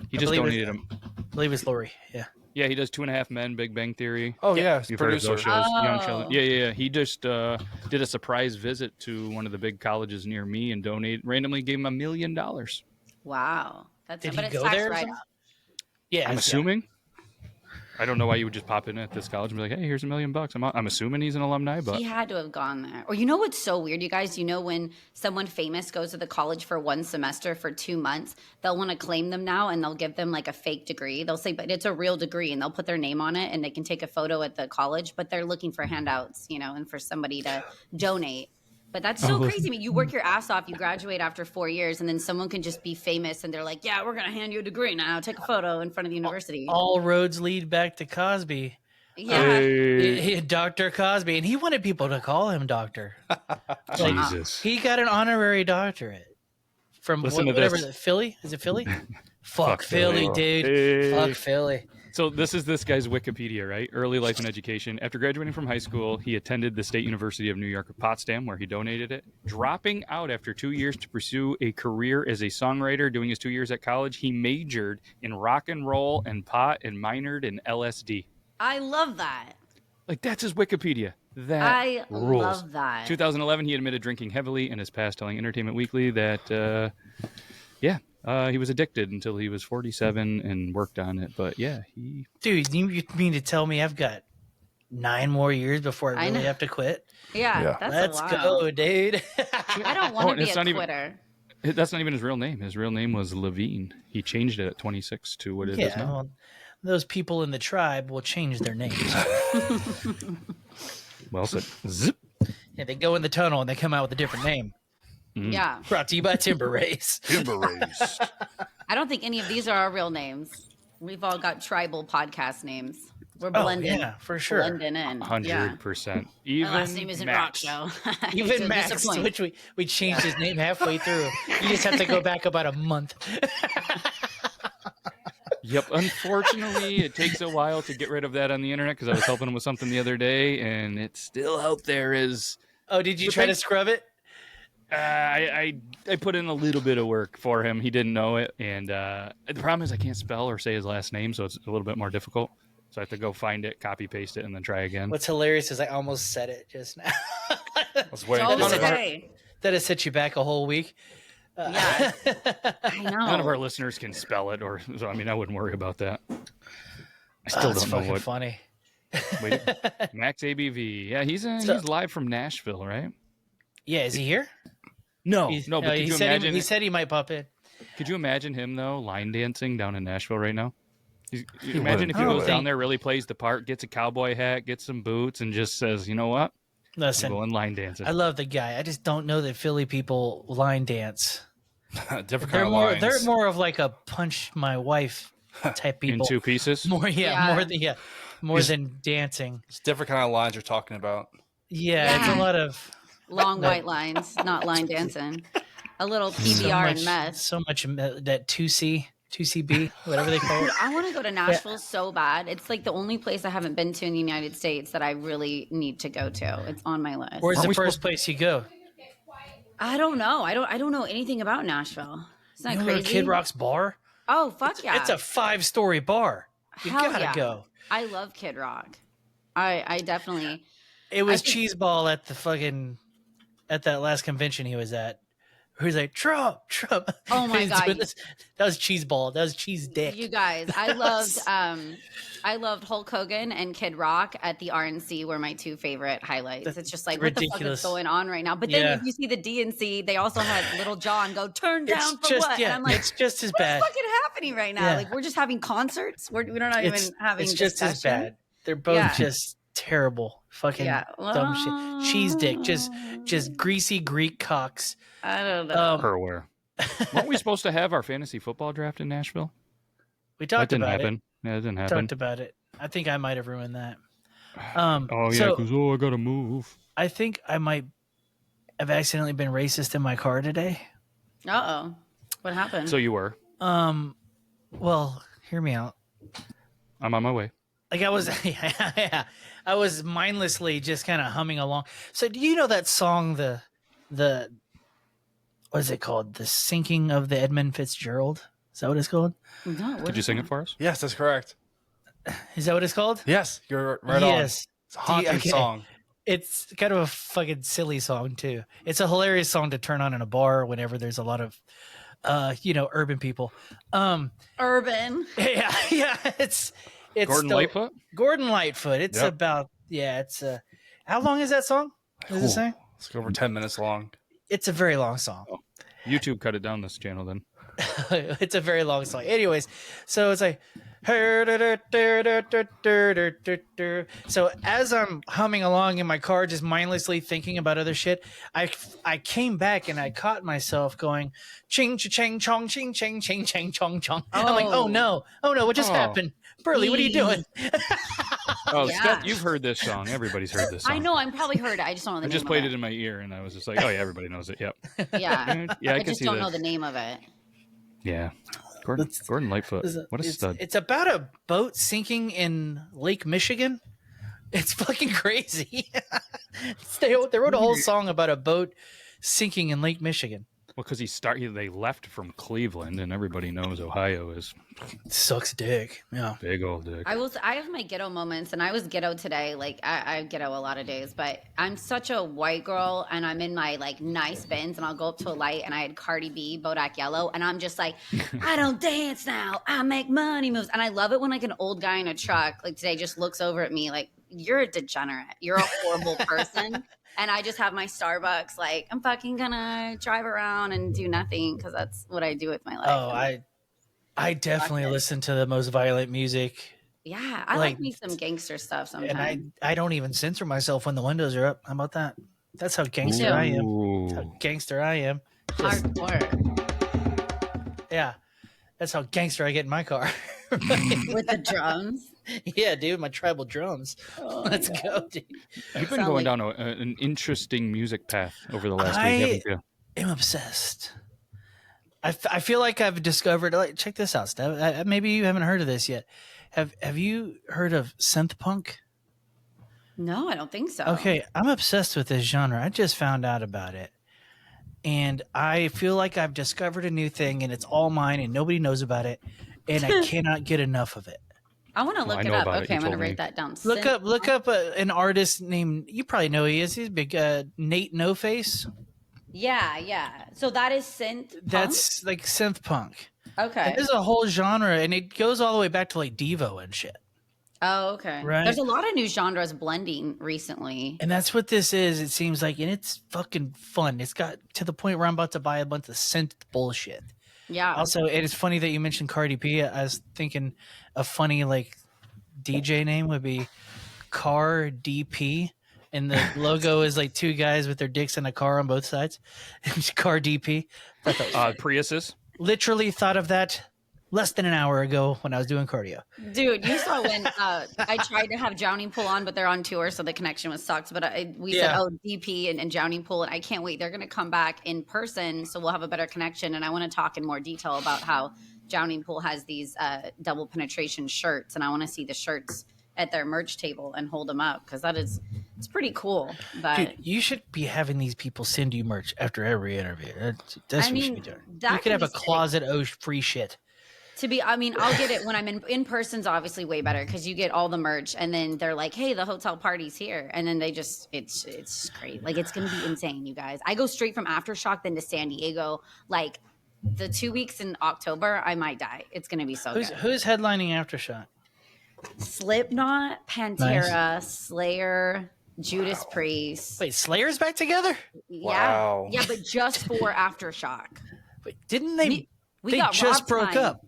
He just donated him. I believe it's Lori. Yeah. Yeah, he does 2.5 Men, Big Bang Theory. Oh, yeah. You've heard of those shows. Young Sheldon. Yeah. He just did a surprise visit to one of the big colleges near me and randomly gave him $1 million. Wow. Did he go there? Yeah. I'm assuming. I don't know why you would just pop in at this college and be like, "Hey, here's $1 million." I'm assuming he's an alumni, but he had to have gone there. Or you know what's so weird, you guys? You know when someone famous goes to the college for 1 semester for 2 months, they'll want to claim them now and they'll give them like a fake degree. They'll say, but it's a real degree, and they'll put their name on it and they can take a photo at the college, but they're looking for handouts, you know, and for somebody to donate. But that's so crazy. I mean, you work your ass off, you graduate after 4 years, and then someone can just be famous and they're like, yeah, we're going to hand you a degree now. Take a photo in front of the university. All roads lead back to Cosby. Yeah. Dr. Cosby. And he wanted people to call him doctor. Jesus. He got an honorary doctorate from whatever. Philly? Is it Philly? Fuck Philly, dude. Hey. Fuck Philly. So this is this guy's Wikipedia, right? Early life and education. After graduating from high school, he attended the State University of New York at Potsdam, where he donated it. Dropping out after 2 years to pursue a career as a songwriter, doing his 2 years at college, he majored in rock and roll and pot and minored in LSD. I love that. Like, that's his Wikipedia. I rules. love that. 2011, he admitted drinking heavily in his past, telling Entertainment Weekly that, he was addicted until he was 47 and worked on it. But yeah, Dude, you mean to tell me I've got 9 more years before I really have to quit? Yeah. That's Let's a lot. go, dude. I don't want to be a quitter. That's not even his real name. His real name was Levine. He changed it at 26 to what it is now. Well, those people in the tribe will change their names. Well said. Zip. Yeah, they go in the tunnel and they come out with a different name. Mm. Yeah. Brought to you by Timber Race. Timber Race. I don't think any of these are our real names. We've all got tribal podcast names. We're blending. Yeah, for sure. Blending in. 100%. Even my last name isn't Max. Rock, so Even Max, which we changed his name halfway through. You just have to go back about a month. Yep. Unfortunately, it takes a while to get rid of that on the internet because I was helping him with something the other day, and it's still out there as. Oh, did you try to scrub it? I put in a little bit of work for him. He didn't know it, and the problem is I can't spell or say his last name, so it's a little bit more difficult. So I have to go find it, copy paste it, and then try again. What's hilarious is I almost said it just now. I was waiting. That has set you back a whole week. Yeah, I know. None of our listeners can spell it, so I mean, I wouldn't worry about that. I still don't know what. Funny. Wait, Max ABV. Yeah, he's live from Nashville, right? Yeah, is he here? No. But could you imagine? He said he might pop in. Could you imagine him though, line dancing down in Nashville right now? Imagine if he goes down there, really plays the part, gets a cowboy hat, gets some boots, and just says, "You know what? Listen, I'm going line dancing." I love the guy. I just don't know that Philly people line dance. Different kind of lines. They're more of like a punch my wife type people. In two pieces. More than dancing. It's different kind of lines you're talking about. Yeah, it's a lot of long white lines, not line dancing. A little PBR and mess. So much that 2CB, whatever they call it. I want to go to Nashville so bad. It's like the only place I haven't been to in the United States that I really need to go to. It's on my list. Where's the first place you go? I don't know. I don't know anything about Nashville. It's not crazy. Kid Rock's bar? Oh, fuck yeah. It's a 5-story bar. You gotta go. I love Kid Rock. I definitely. It was Cheeseball at that last convention he was at. Who's like Trump? Oh my god, that was Cheeseball. That was Cheese Dick. You guys, I loved Hulk Hogan and Kid Rock at the RNC were my two favorite highlights. It's just like ridiculous. What the fuck is going on right now? But then if you see the DNC, they also had Little John go turn down for what? Yeah, and I'm like, it's just as bad. What's fucking happening right now? Yeah. Like we're just having concerts. We're not even having. It's just as bad. They're both just terrible. Fucking dumb shit. Cheese Dick. Just greasy Greek cocks. I don't know. Where? Weren't we supposed to have our fantasy football draft in Nashville? We talked about it. Yeah, it didn't happen. Talked about it. I think I might have ruined that. Because I gotta move. I think I might have accidentally been racist in my car today. Uh-oh. What happened? So you were. Well, hear me out. I'm on my way. Like I was mindlessly just kind of humming along. So do you know that song, the what is it called? The Sinking of the Edmund Fitzgerald? Is that what it's called? No. Could you sing it for us? Yes, that's correct. Is that what it's called? Yes, you're right on. It's a haunting song. It's kind of a fucking silly song too. It's a hilarious song to turn on in a bar whenever there's a lot of urban people. Urban. Yeah. It's Gordon Lightfoot? Gordon Lightfoot. It's about how long is that song? Does it say? It's over 10 minutes long. It's a very long song. Oh, YouTube cut it down this channel then. It's a very long song. Anyways, so it's like so as I'm humming along in my car, just mindlessly thinking about other shit, I came back and I caught myself going ching chang chong ching chang ching chang chong chong. I'm like, oh no, what just happened? Burley, what are you doing? Steph, you've heard this song. Everybody's heard this song. I know. I'm probably heard it. I just don't know the name. I just played it in my ear, and I was just like, "Oh yeah, everybody knows it." Yep. Yeah. I just don't know the name of it. Yeah. Gordon Lightfoot. What a stud. It's about a boat sinking in Lake Michigan. It's fucking crazy. They wrote a whole song about a boat sinking in Lake Michigan. Well, because they left from Cleveland, and everybody knows Ohio is sucks dick. Yeah, big old dick. I have my ghetto moments, and I was ghetto today. Like I ghetto a lot of days, but I'm such a white girl, and I'm in my like nice Benz, and I'll go up to a light, and I had Cardi B, Bodak Yellow, and I'm just like, I don't dance now, I make money moves, and I love it when like an old guy in a truck like today just looks over at me like, you're a degenerate, you're a horrible person. And I just have my Starbucks, like, I'm fucking gonna drive around and do nothing because that's what I do with my life. Oh, I definitely listen to the most violent music. Yeah, I like me some gangster stuff sometimes. And I don't even censor myself when the windows are up. How about that? That's how gangster I am. That's how gangster I am. Hardcore. Yeah, that's how gangster I get in my car. With the drums? Yeah, dude, my tribal drums. Let's go, dude. You've been going down an interesting music path over the last week, haven't you? I'm obsessed. I feel like I've discovered. Like, check this out, Steph. Maybe you haven't heard of this yet. Have you heard of synth punk? No, I don't think so. Okay, I'm obsessed with this genre. I just found out about it. And I feel like I've discovered a new thing, and it's all mine, and nobody knows about it, and I cannot get enough of it. I want to look it up. Okay, I'm going to write that down. Look up an artist named, you probably know who he is. He's big, Nate No Face. Yeah. So that is synth punk? That's like synth punk. Okay. And there's a whole genre, and it goes all the way back to like Devo and shit. Oh, okay. Right. There's a lot of new genres blending recently. And that's what this is, it seems like, and it's fucking fun. It's got to the point where I'm about to buy a bunch of synth bullshit. Yeah. Also, it is funny that you mentioned Cardi B. I was thinking a funny like DJ name would be Car DP, and the logo is like two guys with their dicks in a car on both sides. Car DP. Priuses. Literally thought of that less than an hour ago when I was doing cardio. Dude, you saw when I tried to have Drowning Pool on, but they're on tour, so the connection was sucked. But we said, DP and Drowning Pool, and I can't wait. They're going to come back in person, so we'll have a better connection. And I want to talk in more detail about how Drowning Pool has these double penetration shirts, and I want to see the shirts at their merch table and hold them up, because it's pretty cool. But dude, you should be having these people send you merch after every interview. That's what you should be doing. You could have a closet of free shit. I'll get it when I'm in person's obviously way better, because you get all the merch, and then they're like, hey, the hotel party's here. And then they just, it's great. Like, it's going to be insane, you guys. I go straight from Aftershock then to San Diego. Like, the 2 weeks in October, I might die. It's going to be so good. Who's headlining Aftershock? Slipknot, Pantera, Slayer, Judas Priest. Wait, Slayer's back together? Yeah. Wow. Yeah, but just for Aftershock. Wait, didn't they? We they got just broke up.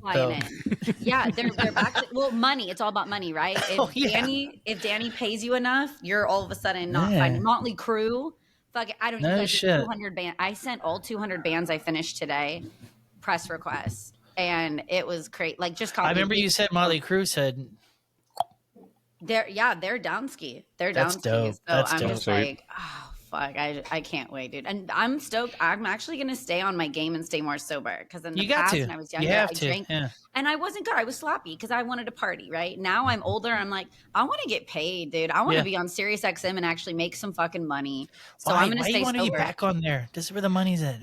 Yeah, they're back to, well, money. It's all about money, right? If Danny pays you enough, you're all of a sudden not finding Motley Crue. Fuck it, I don't know. 200 bands. I sent all 200 bands I finished today, press requests, and it was great. Like, just copy. I remember you said Motley Crue said. They're downski. They're That's downski. dope. So That's I'm dope. just like, oh fuck, I can't wait, dude. And I'm stoked. I'm actually gonna stay on my game and stay more sober, because in the past when I was younger, I drank and I wasn't good. I was sloppy because I wanted to party. Right now I'm older. I'm like, I want to get paid, dude. I want to be on Sirius XM and actually make some fucking money. So I'm gonna stay sober. Why you want to be back on there? This is where the money's at.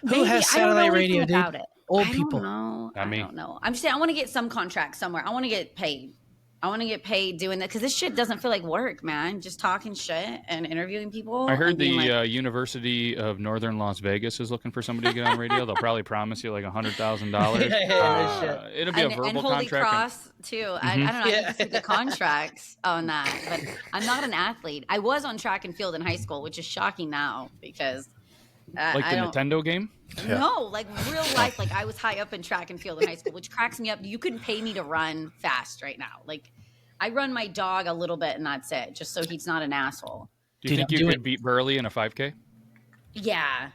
Who has satellite radio, dude? Old people. I don't know. I'm just saying I want to get some contract somewhere. I want to get paid. I want to get paid doing that, because this shit doesn't feel like work, man. Just talking shit and interviewing people. I heard the University of Northern Las Vegas is looking for somebody to get on radio. They'll probably promise you like $100,000. It'll be a verbal and Holy contract. Cross too. I don't know. I need to see the contracts on that, but I'm not an athlete. I was on track and field in high school, which is shocking now, because like the Nintendo game. No, like real life. Like, I was high up in track and field in high school, which cracks me up. You couldn't pay me to run fast right now. Like, I run my dog a little bit and that's it, just so he's not an asshole. Do you think you could beat Burley in a 5K? Yeah,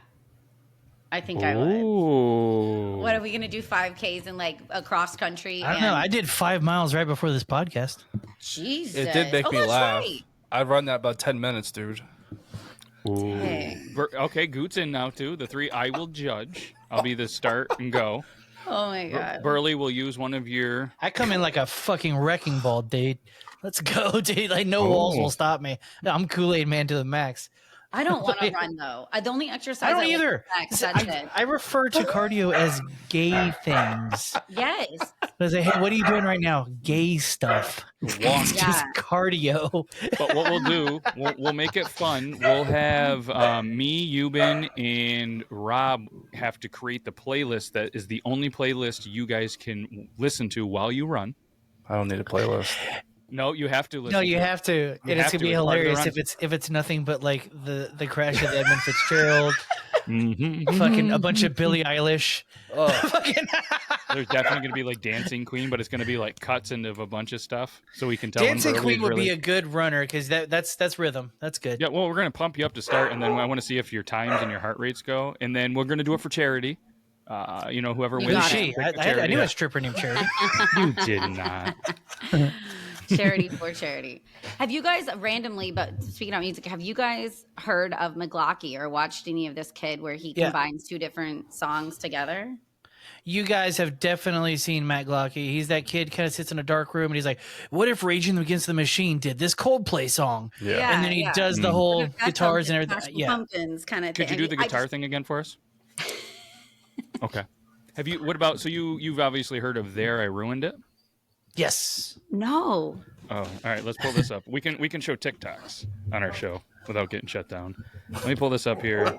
I think I would. What are we gonna do? 5Ks in like a cross country? I don't know. I did 5 miles right before this podcast. Jesus, it did make me laugh. Right. I'd run that about 10 minutes, dude. Okay, Goot's in now too. The 3 I will judge. I'll be the start and go. Oh my god. Burley will use one of your. I come in like a fucking wrecking ball, dude. Let's go, dude. Like, no walls will stop me. I'm Kool-Aid man to the max. I don't want to run though. The only exercise I don't either. I refer to cardio as gay things. Yes. I say, hey, what are you doing right now? Gay stuff. It's just cardio. But what we'll do, we'll make it fun. We'll have me, Euban, and Rob have to create the playlist that is the only playlist you guys can listen to while you run. I don't need a playlist. No, you have to listen. No, you have to. And it's gonna be hilarious if it's nothing but like the crash of Edmund Fitzgerald, fucking a bunch of Billie Eilish. There's definitely gonna be like Dancing Queen, but it's gonna be like cuts into a bunch of stuff, so we can tell. Dancing Queen would be a good runner, because that's rhythm. That's good. Yeah, well, we're gonna pump you up to start, and then I want to see if your times and your heart rates go, and then we're gonna do it for charity. Whoever wins. Who's she? I knew a stripper named Charity. You did not. Charity for charity. Have you guys randomly, but speaking of music, have you guys heard of McGlocky or watched any of this kid where he combines 2 different songs together? You guys have definitely seen Matt Glocky. He's that kid kind of sits in a dark room and he's like, what if Raging Against the Machine did this Coldplay song? Yeah. And then he does the whole guitars and everything. Smashing Pumpkins kind of Could thing. you do the guitar thing again for us? Okay. Have you? What about? So you've obviously heard of "There I Ruined It." Yes. No. Oh, all right. Let's pull this up. We can show TikToks on our show without getting shut down. Let me pull this up here.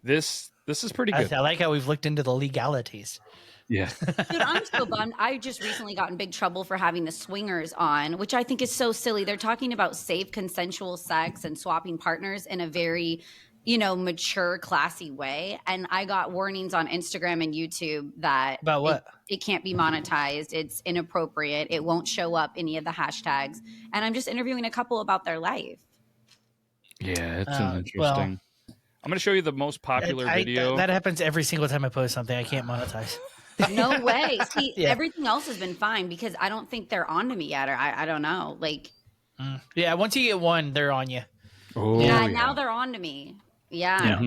This is pretty good. I like how we've looked into the legalities. Yeah. Dude, I'm so bummed. I just recently got in big trouble for having the swingers on, which I think is so silly. They're talking about safe consensual sex and swapping partners in a very, mature, classy way. And I got warnings on Instagram and YouTube that About what? It can't be monetized. It's inappropriate. It won't show up any of the hashtags. And I'm just interviewing a couple about their life. Yeah, it's interesting. I'm going to show you the most popular video. That happens every single time I post something. I can't monetize. No way. See, everything else has been fine because I don't think they're on to me yet, or I don't know. Like, yeah, once you get one, they're on you. Oh, now they're on to me. Yeah.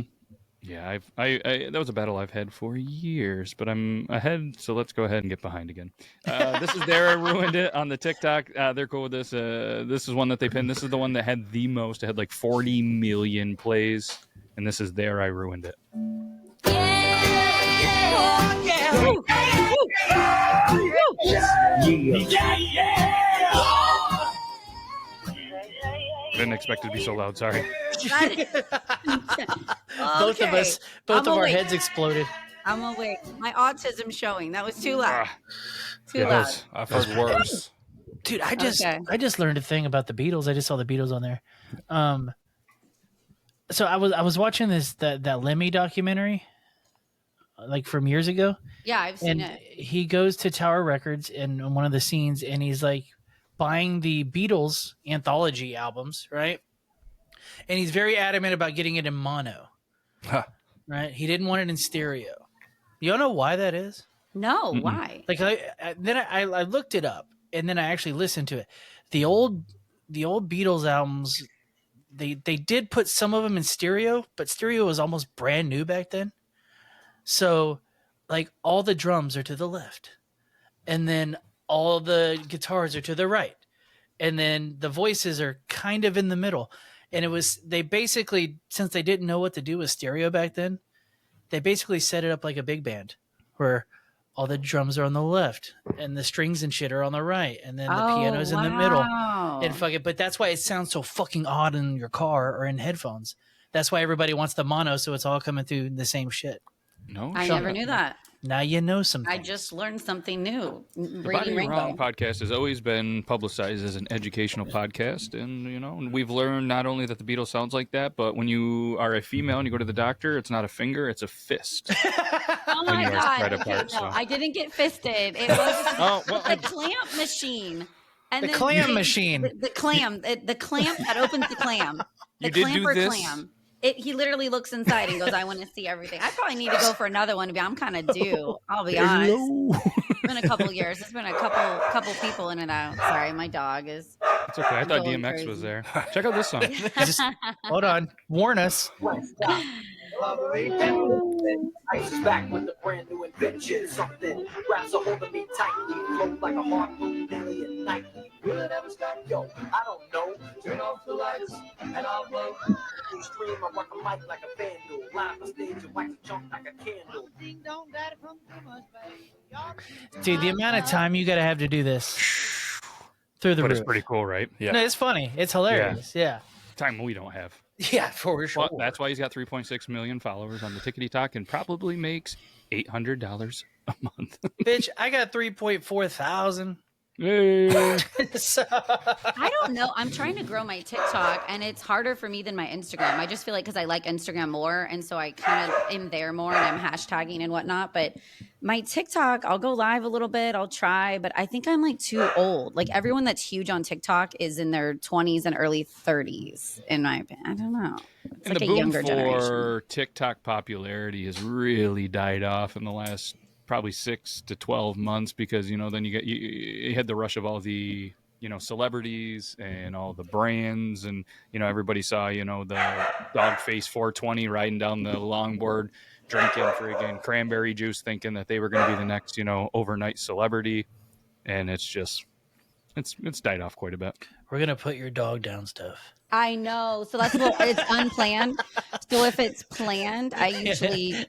Yeah, I that was a battle I've had for years, but I'm ahead, so let's go ahead and get behind again. This is There I Ruined It on the TikTok. They're cool with this. This is one that they pinned. This is the one that had the most. It had like 40 million plays, and this is There I Ruined It. Didn't expect it to be so loud. Sorry. Both of our heads exploded. I'm awake. My autism showing. That was too loud. Too loud. I've heard worse. Dude, I just learned a thing about the Beatles. I just saw the Beatles on there. So I was watching that Lemmy documentary, like from years ago. Yeah, I've seen it. He goes to Tower Records in one of the scenes, and he's like buying the Beatles anthology albums, right? And he's very adamant about getting it in mono. Huh. Right? He didn't want it in stereo. You don't know why that is? No, why? Like I looked it up, and then I actually listened to it. The old Beatles albums, they did put some of them in stereo, but stereo was almost brand new back then. So, like, all the drums are to the left, and then all the guitars are to the right, and then the voices are kind of in the middle. And they basically, since they didn't know what to do with stereo back then, they basically set it up like a big band where all the drums are on the left and the strings and shit are on the right, and then the piano's in the middle. And but that's why it sounds so fucking odd in your car or in headphones. That's why everybody wants the mono, so it's all coming through the same shit. No, I never knew that. Now you know something. I just learned something new. The Bodywrong podcast has always been publicized as an educational podcast, and we've learned not only that the Beatles sounds like that, but when you are a female and you go to the doctor, it's not a finger, it's a fist. Oh my god! Apart, no, I didn't get fisted. It was the clamp machine. And the clam machine. The clamp that opens the clam. The clamper clam. He literally looks inside and goes, I want to see everything. I probably need to go for another one. I'm kind of due. I'll be honest. It's been a couple years. There's been a couple people in and out. Sorry, my dog is. It's okay. I thought DMX crazy. Was there. Check out this song. Hold on. Warn us. Ice back with a brand new invention. Something grabs a hold of me tightly, float like a harpoon daily at night. Will it ever stop? Yo, I don't know. Turn off the lights and I'll blow. You stream, I rock a mic like a vandal. Live the stage and wax a chunk like a candle. Dude, the amount of time you gotta have to do this through the roof. It's pretty cool, right? Yeah. No, it's funny. It's hilarious. Yeah. Time we don't have. Yeah, for sure. Well, that's why he's got 3.6 million followers on the Tickety Talk and probably makes $800 a month. Bitch, I got 3.4 thousand. So, I don't know. I'm trying to grow my TikTok, and it's harder for me than my Instagram. I just feel like because I like Instagram more, and so I kind of am there more, and I'm hashtagging and whatnot. But my TikTok, I'll go live a little bit. I'll try, but I think I'm like too old. Like everyone that's huge on TikTok is in their 20s and early 30s, in my opinion. I don't know. It's and like the a boom younger for generation. TikTok popularity has really died off in the last probably 6 to 12 months because then you had the rush of all the celebrities and all the brands, and everybody saw the dog face 420 riding down the longboard, drinking friggin' cranberry juice, thinking that they were going to be the next overnight celebrity, and it's died off quite a bit. We're gonna put your dog down, Stef. I know. So that's it's unplanned. So if it's planned, I usually,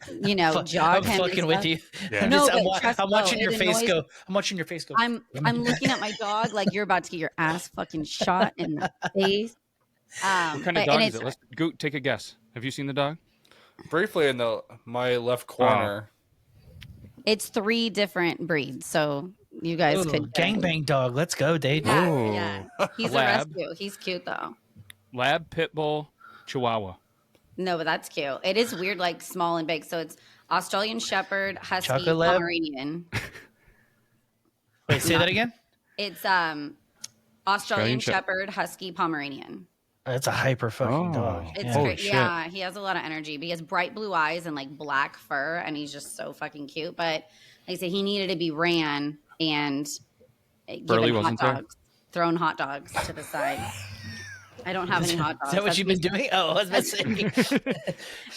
jog him. I'm fucking with you. Yeah. No, I'm watching your face go. I'm watching your face go. I'm looking at my dog like you're about to get your ass fucking shot in the face. What kind of dog is it? Let's go take a guess. Have you seen the dog? Briefly in my left corner. It's 3 different breeds, so you guys could gangbang dog. Let's go, Dave. Yeah. He's a Lab. rescue. He's cute though. Lab, pit bull, Chihuahua. No, but that's cute. It is weird, like small and big. So it's Australian Shepherd, Husky, Chocolate lab? Pomeranian. Wait, say that again. It's Australian Shepherd, Husky, Pomeranian. That's a hyper fucking dog. It's great. Yeah, he has a lot of energy. But he has bright blue eyes and like black fur, and he's just so fucking cute. But like I said, he needed to be ran and given hot dogs, thrown hot dogs to the side. I don't have any hot dogs. Is that what you've been doing? Oh, I was about to say.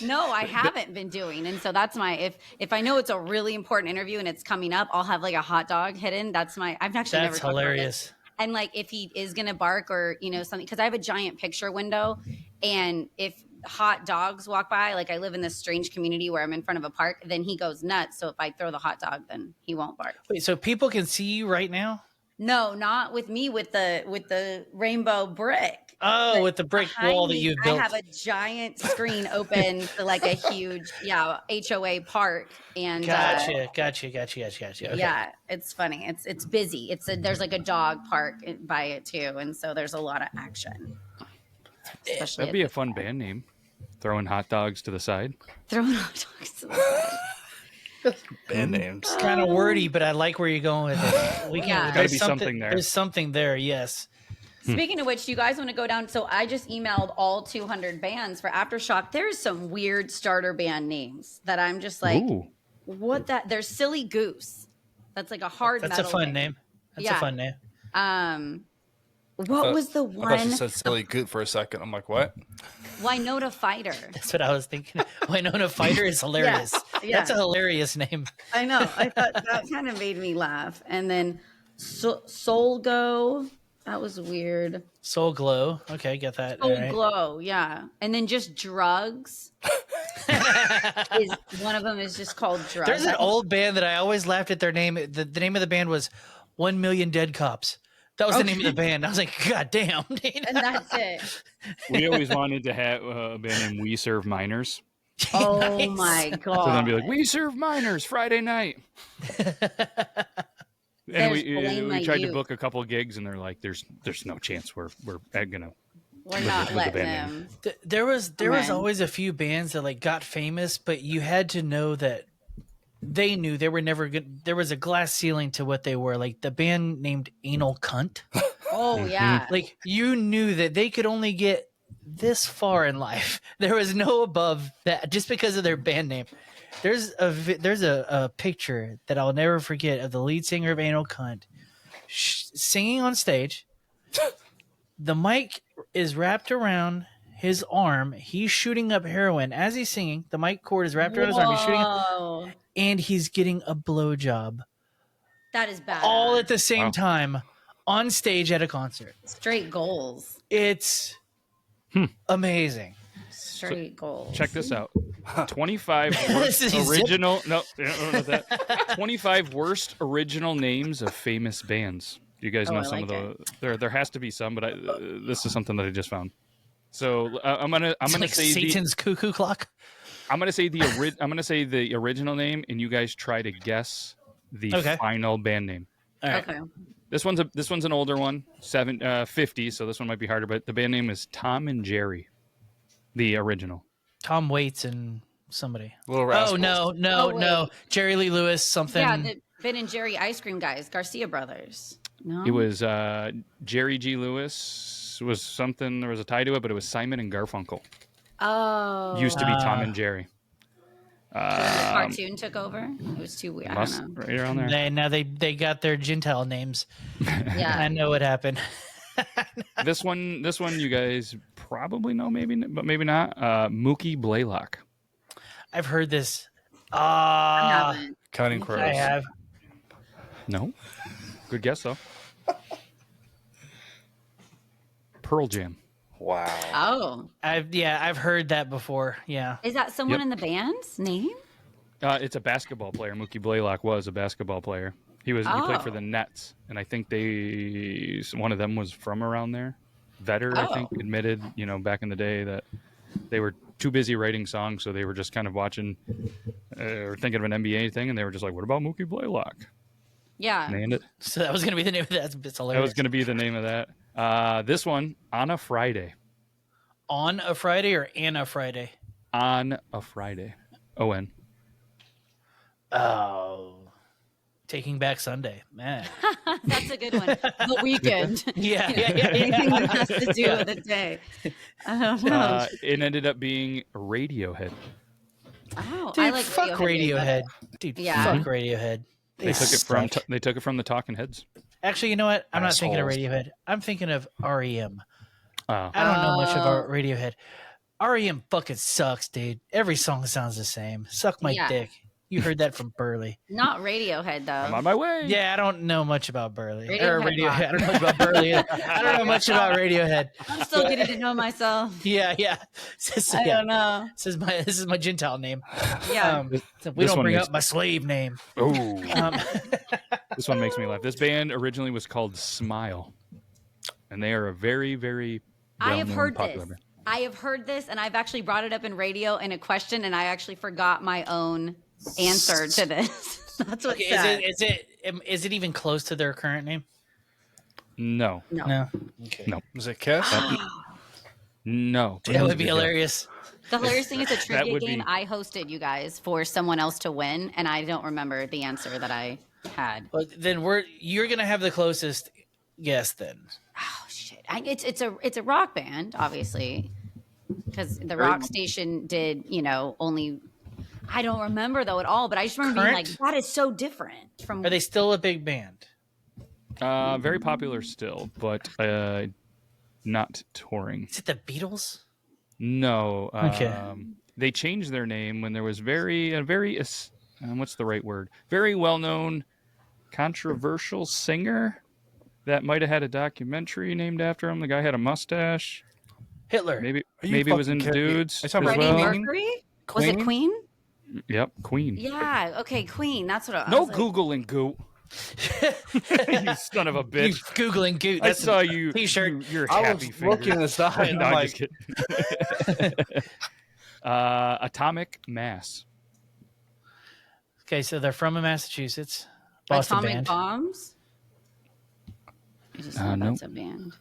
No, I haven't been doing. And so that's if I know it's a really important interview and it's coming up, I'll have like a hot dog hidden. I've actually never. That's hilarious. And like if he is gonna bark or something, because I have a giant picture window, and if hot dogs walk by, like I live in this strange community where I'm in front of a park, then he goes nuts. So if I throw the hot dog, then he won't bark. Wait, so people can see you right now? No, not with me with the rainbow brick. Oh, but with the brick wall that you've built. I have a giant screen open to like a huge, HOA park. And Gotcha. Okay. Yeah, it's funny. It's busy. There's like a dog park by it too, and so there's a lot of action. That'd be a fun band name. Throwing hot dogs to the side. Throwing hot dogs to the side. Band names. It's kind of wordy, but I like where you're going with it. There's gotta be something there. There's something there, yes. Speaking of which, do you guys want to go down? So I just emailed all 200 bands for Aftershock. There's some weird starter band names that I'm just like, what that? There's Silly Goose. That's like a hard metal. That's a fun name. That's a fun name. What was the one? I thought you said Silly Goot for a second. I'm like, what? Winona Fighter. That's what I was thinking. Winona Fighter is hilarious. Yeah. That's a hilarious name. I know. I thought that kind of made me laugh. And then Soul Go. That was weird. Soul Glow. Okay, get that. Soul Glow, yeah. And then just Drugs. One of them is just called Drugs. There's an old band that I always laughed at their name. The name of the band was 1 Million Dead Cops. That was the name of the band. I was like, God damn. And that's it. We always wanted to have a band named We Serve Minors. Oh nice. My God. So then be like, We Serve Minors Friday night. And we tried to book a couple gigs, and they're like, "There's no chance we're gonna." We're not letting them. There was always a few bands that like got famous, but you had to know that they knew they were never good. There was a glass ceiling to what they were. Like the band named Anal Cunt. Oh yeah. Like you knew that they could only get this far in life. There was no above that just because of their band name. There's a picture that I'll never forget of the lead singer of Anal Cunt singing on stage. The mic is wrapped around his arm. He's shooting up heroin as he's singing. The mic cord is wrapped around his arm. He's shooting up, and he's getting a blowjob. That is bad. All at the same time on stage at a concert. Straight goals. It's amazing. Straight goals. Check this out. 25 worst original. No, 25 worst original names of famous bands. Do you guys know some of the? There has to be some, but this is something that I just found. So I'm gonna like say Satan's cuckoo clock. I'm gonna say the original name, and you guys try to guess the final band name. All right. Okay. This one's an older one, 50, so this one might be harder. But the band name is Tom and Jerry, the original. Tom Waits and somebody. Little Rascals. Oh no! Jerry Lee Lewis something. Yeah, the Ben and Jerry ice cream guys, Garcia brothers. No, it was Jerry G. Lewis was something. There was a tie to it, but it was Simon and Garfunkel. Oh, Used to be Tom and Jerry. The cartoon took over. It was too weird. I don't know. Right around there. Now they got their Gentile names. Yeah. I know what happened. This one, you guys probably know, but maybe not. Mookie Blaylock. I've heard this. I haven't. Counting Crows. I have. No. Good guess though. Pearl Jam. Wow. Oh. I've heard that before. Yeah. Is that someone in the band's name? It's a basketball player. Mookie Blaylock was a basketball player. He played for the Nets, and I think one of them was from around there. Vetter, I think, admitted, back in the day that they were too busy writing songs, so they were just kind of watching or thinking of an NBA thing, and they were just like, "What about Mookie Blaylock?" Yeah. Named it. So that was going to be the name of that. It's hilarious. That was going to be the name of that. This one, On a Friday. On a Friday or Anna Friday? On a Friday. O-N. Oh. Taking Back Sunday. Man. That's a good one. The Weekend. Yeah. Anything that has to do with a day. I don't know. It ended up being Radiohead. Oh, Dude, I like fuck Radiohead. Dude, Yeah. fuck Radiohead. They took it from the Talking Heads. Actually, you know what? I'm not Assholes. thinking of Radiohead. I'm thinking of REM. Oh. I don't know much about Radiohead. REM fucking sucks, dude. Every song sounds the same. Suck my dick. You heard that from Burley. Not Radiohead, though. I'm on my way. Yeah, I don't know much about Burley. Radiohead rock. I don't know much about Burley. I don't know much about Radiohead. I'm still getting to know myself. Yeah. I don't know. This is my Gentile name. Yeah. We don't bring up my slave name. Oh. This one makes me laugh. This band originally was called Smile, and they are a very, very I have heard popular this. band. I have heard this, and I've actually brought it up in radio in a question, and I actually forgot my own answer to this. That's what is it even close to their current name? No. Okay. No. Was it Kiss? No. That would be hilarious. The hilarious thing is a trivia would game be- I hosted, you guys, for someone else to win, and I don't remember the answer that I had. Well, then you're gonna have the closest guess then. Oh shit! It's a rock band, obviously, because the rock station did only. I don't remember though at all, but I just remember being like, that is so different from. Are they still a big band? Very popular still, but not touring. Is it the Beatles? No. Okay. They changed their name when there was what's the right word? Very well-known, controversial singer that might have had a documentary named after him. The guy had a mustache. Hitler. Maybe it was in Dudes. Are you talking as about well. Freddie Mercury? Was it Queen? Yep, Queen. Yeah. Okay, Queen. That's what I No was like, Googling goot. You son of a bitch. You Googling Goot. I That's saw you. T-shirt. You're I happy was finger. looking aside. And No, I'm I'm like, just kidding. Atomic Mass. Okay, so they're from Massachusetts. Boston Atomic band. Bombs. I just know no. that's a band.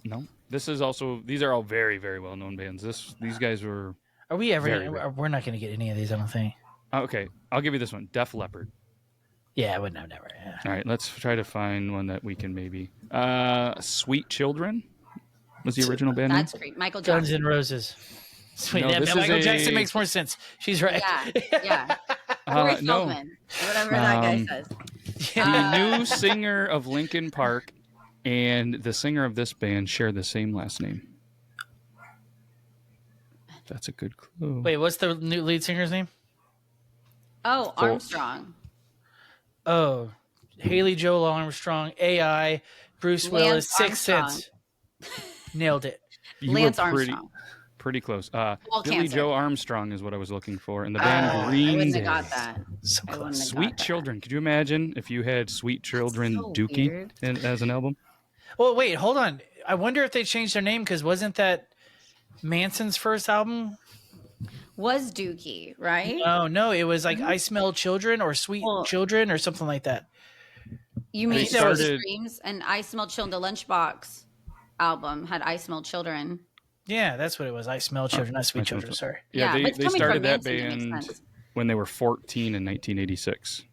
No. These are all very, very well-known bands. These guys were... Are we ever? Very rare. We're not going to get any of these, I don't think. Okay, I'll give you this one. Def Leppard. Yeah, I wouldn't have never. Yeah. All right, let's try to find one that we can maybe... Sweet Children was the original band name? That's great. Michael Guns Jackson. N' Roses. Sweet. No, Yeah, this is Michael a- Jackson makes more sense. She's right. Yeah. Corey No. Feldman. Whatever that guy says. The new singer of Linkin Park and the singer of this band share the same last name. That's a good clue. Wait, what's the new lead singer's name? Oh, Armstrong. Oh, Haley Joel Armstrong, AI, Bruce Lance Willis, Sixth Armstrong. Sense. Nailed it. You Lance were Armstrong. pretty close. Wall Billy cancer. Joe Armstrong is what I was looking for. And the band I Green wouldn't Day. have got that. So I wouldn't close. have Sweet got that. Children. Could you imagine if you had Sweet Children so Dookie weird. as an album? Well, wait, hold on. I wonder if they changed their name because wasn't that Manson's first album? Was Dookie, right? Oh no, it was like I Smell Children or Sweet Well- Children or something like that. You mean They Sour started- Screams and I Smell Children? The Lunchbox album had I Smell Children. Yeah, that's what it was. I Smell Children, not Sweet I Smell Children. Sorry. Yeah, but it's they coming started from that Manson, it makes band sense. when they were 14 in 1986.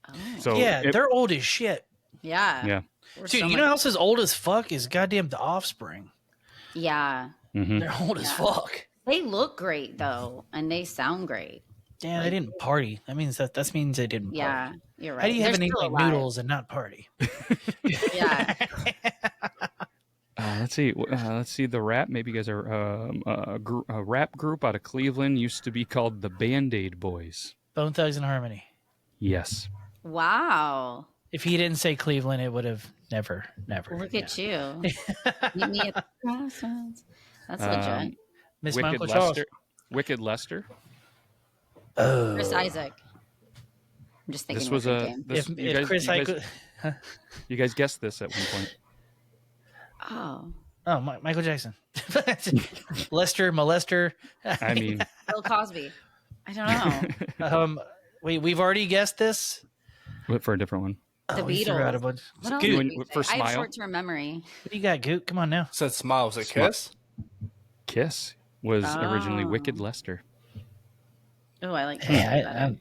Oh. So Yeah, it- they're old as shit. Yeah. yeah. We're Dude, so you much- know who else is old as fuck is goddamn The Offspring. Yeah. Mhm. They're old as Yeah. fuck. They look great though, and they sound great. Damn, they didn't party. That means that means they didn't party. Yeah, you're right. How do you have They're any still like alive. noodles and not party? Yeah. Let's see. Let's see the rap. Maybe you guys are a rap group out of Cleveland. Used to be called the Band-Aid Boys. Bone Thugs and Harmony. Yes. Wow. If he didn't say Cleveland, it would have never. Look at you. Meet me at the crossroads. That's legit. Miss my Wicked Uncle Charles. Lester. Wicked Lester. Oh. Chris Isaac. I'm just thinking. This was a. game. This, If Chris Isaac. you guys guessed this at one point. Oh. Michael Jackson. Lester, molester. I mean, Bill Cosby. I don't know. We've already guessed this. look for a different one. The we forgot Beatles. about What else Goot. did we For say? I have Smile. short-term memory. What do you got, Goot? Come on now. Said smile. Was it Kiss? Kiss was originally Oh. Wicked Lester. Oh, I like. Hey, Kiss better.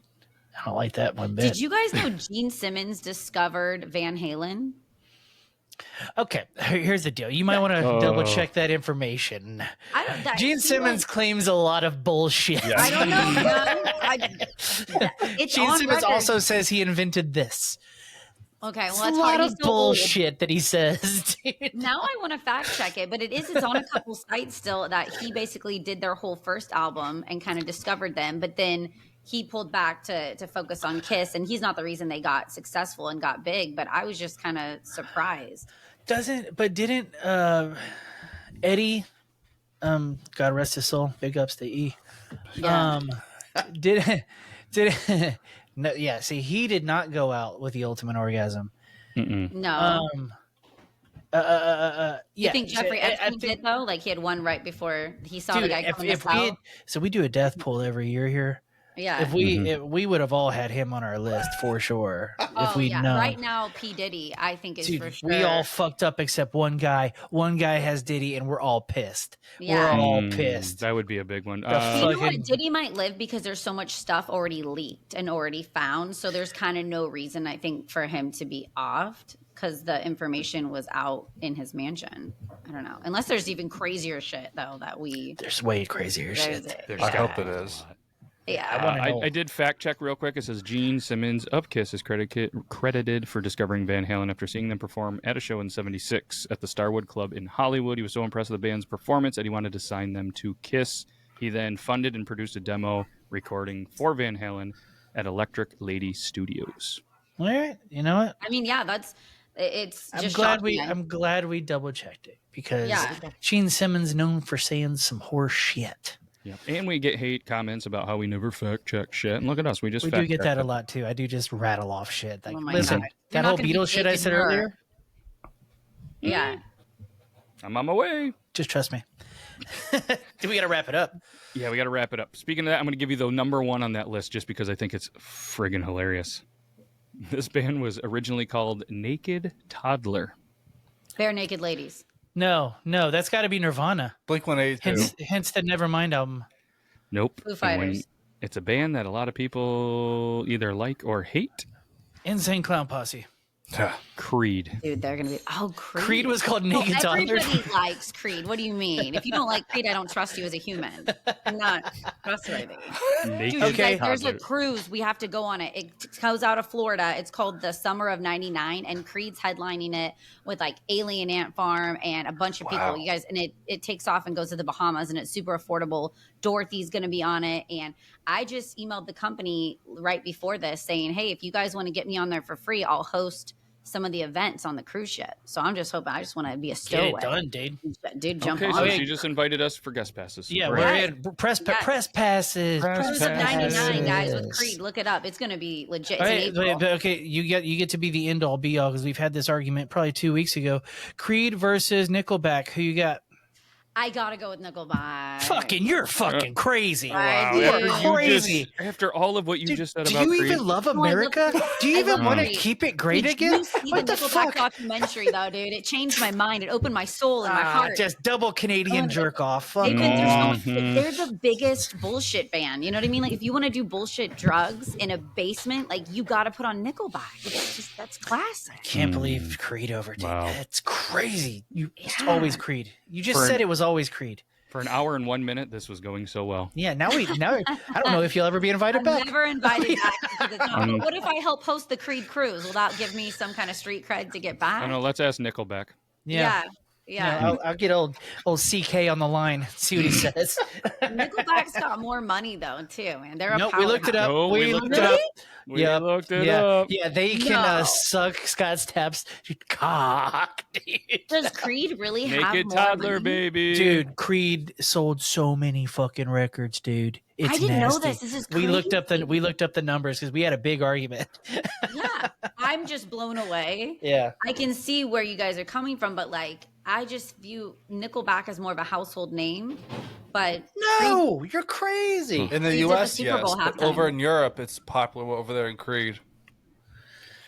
I don't like that one bit. Did you guys know Gene Simmons discovered Van Halen? Okay, here's the deal. You might want to double check that information. I don't. That, Gene he Simmons claims a lot of bullshit. I don't know. It's Gene on Simmons record. also says he invented this. Okay, well, It's that's a lot hard. of He's so old. bullshit that he says, dude. Now I want to fact check it, but it's on a couple sites still that he basically did their whole first album and kind of discovered them, but then he pulled back to focus on Kiss, and he's not the reason they got successful and got big, but I was just kind of surprised. Didn't Eddie, God rest his soul, big ups to E. Yeah. Did no, yeah, see, he did not go out with the ultimate orgasm. No. Yeah. You think Jeffrey I Epstein think- did though? Like he had one right before he saw the Dude, guy coming if this we out? had, so we do a death pool every year here. Yeah. If we would have all had him on our list for sure. If we'd known. Right now, P. Diddy, I think is Dude, for sure. we all fucked up except one guy. One guy has Diddy, and we're all pissed. Yeah. We're all pissed. That would be a big one. You know what? fucking- Diddy might live because there's so much stuff already leaked and already found. So there's kind of no reason, I think, for him to be offed because the information was out in his mansion. I don't know. Unless there's even crazier shit, though, that we. There's way crazier There's shit. it. I hope it is. Yeah. I did fact check real quick. It says Gene Simmons of Kiss is credited for discovering Van Halen after seeing them perform at a show in '76 at the Starwood Club in Hollywood. He was so impressed with the band's performance that he wanted to sign them to Kiss. He then funded and produced a demo recording for Van Halen at Electric Lady Studios. All right, you know what? I mean, yeah, it's I'm just glad we double checked it because Yeah. Gene Simmons known for saying some horse shit. Yeah, and we get hate comments about how we never fact check shit. And look at us, we just We fact do get check that a it. lot too. I do just rattle off shit. Like, Oh my listen, God. You're that not whole gonna be Beatles shit I taking said her. earlier. Yeah. I'm on my way. Just trust me. We got to wrap it up. Yeah, we got to wrap it up. Speaking of that, I'm going to give you the number one on that list just because I think it's friggin' hilarious. This band was originally called Naked Toddler. Bare Naked Ladies. No, that's got to be Nirvana. Blink 182. Hence the Nevermind album. Nope. Foo And Fighters. it's a band that a lot of people either like or hate. Insane Clown Posse. Creed. Dude, they're going to be. Oh, Creed. Creed was called Well, Naked Toddler. everybody likes Creed. What do you mean? If you don't like Creed, I don't trust you as a human. I'm not trustworthy. Naked Dude, Okay. you guys, there's a Toddler. cruise. We have to go on it. It goes out of Florida. It's called the Summer of '99, and Creed's headlining it with like Alien Ant Farm and a bunch of people. You guys, and it takes off and goes to the Bahamas, and it's super affordable. Dorothy's going to be on it, and I just emailed the company right before this saying, "Hey, if you guys want to get me on there for free, I'll host some of the events on the cruise ship." So I'm just hoping. I just want to be a Get stowaway. it done, dude. Dude, jump Okay, on. so it. she just invited us for guest passes. Yeah, Great. we're Yes. in press Yes. passes. Cruise of '99, guys, with Yes. Creed. Look it up. It's going to be legit. All It's in right, April. but okay, you get to be the end all be all because we've had this argument probably 2 weeks ago. Creed versus Nickelback. Who you got? I gotta go with Nickelback. You're fucking crazy. I Wow, do. after you Crazy. after all of what you Dude, just said do about you Creed. even love I America? love Do you I even love want to Creed. keep it great Did again? you see What the Nickelback fuck? documentary though, dude? It changed my mind. It opened my soul and my heart. Just double Canadian Oh, jerk off. Fuck. They've been through so much Mhm. shit. They're the biggest bullshit band. You know what I mean? Like if you want to do bullshit drugs in a basement, like you got to put on Nickelback. It's just that's classic. Can't believe Creed overdid Wow. that. It's crazy. It's Yeah. always Creed. You just For- said it was always Creed. For an hour and 1 minute, this was going so well. Yeah, now I don't know if you'll ever be invited back. Never invited back to the top. But what if I help host the Creed cruise? Will that give me some kind of street cred to get back? I don't know. Let's ask Nickelback. Yeah. I'll get old CK on the line. See what he says. Nickelback's got more money though too, and they're a Nope, we looked it up. No, we looked it up. We looked it up. Yeah, they can suck Scott Stefs cock, dude. Does Creed really have Naked more Toddler, money? baby. Dude, Creed sold so many fucking records, dude. It's I didn't nasty. know this. This is we looked up crazy. the numbers because we had a big argument. Yeah, I'm just blown away. Yeah. I can see where you guys are coming from, but like, I just view Nickelback as more of a household name. But No, you're crazy. In the He's at the U.S., Super yes, Bowl but halftime. over in Europe, it's popular over there in Creed.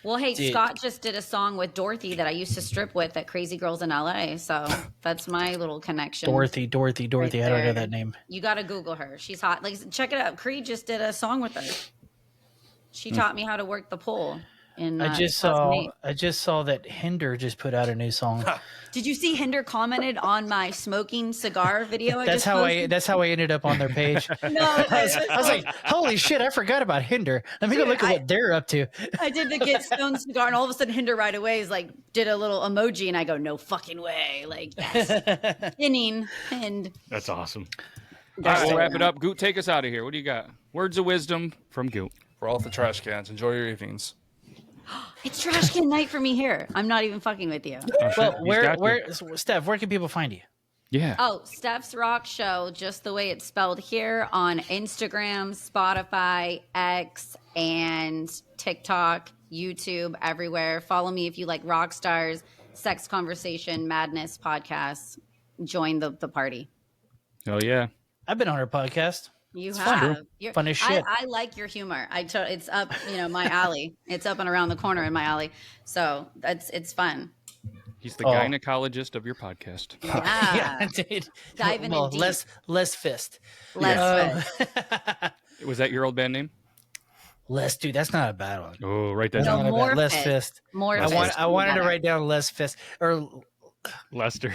well, hey, Dude. Scott just did a song with Dorothy that I used to strip with at Crazy Girls in LA. So that's my little connection. Dorothy. Right I don't know there. that name. You got to Google her. She's hot. Like, check it out. Creed just did a song with her. She taught me how to work the pole. In I just 2008. saw that Hinder just put out a new song. Did you see Hinder commented on my smoking cigar video? That's how I ended up on their page. No, I was like, holy shit, I forgot about Hinder. Let me go look at what they're up to. I did the Get Stoned cigar, and all of a sudden Hinder right away is like, did a little emoji, and I go, no fucking way. Like, yes. Pinned. That's awesome. All right, we'll wrap it up. Goot, take us out of here. What do you got? Words of wisdom from Goot. For all the trash cans, enjoy your evenings. It's trash can night for me here. I'm not even fucking with you. Well, Steph, where can people find you? Yeah. Oh, Stef's Rock Show, just the way it's spelled here on Instagram, Spotify, X, and TikTok, YouTube, everywhere. Follow me if you like rock stars, sex conversation, madness podcasts. Join the party. Oh, yeah. I've been on her podcast. You It's have. fun. Fun as shit. I like your humor. It's up, my alley. It's up and around the corner in my alley. So it's fun. He's the gynecologist of your podcast. Yeah. Dude. Diving in deep. less fist. Less fun. Was that your old band name? Less, dude. That's not a bad one. Oh, right there. No, Not a bad- more less fist. fist. More Less fist. I wanted to Better. write down less fist or Lester.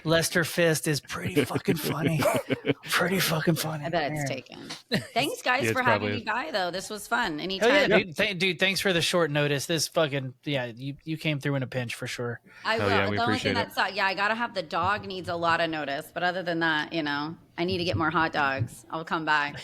Lester Fist is pretty fucking funny. Pretty fucking funny. I bet it's taken. Thanks, guys, It's for having probably me by, though. This was fun. Oh Anytime. yeah, dude. Thanks for the short notice. This fucking you came through in a pinch for sure. I Hell will. yeah, we The only appreciate thing that's I gotta have the dog needs a lot of notice. But other than that, I need to get more hot dogs. I'll come back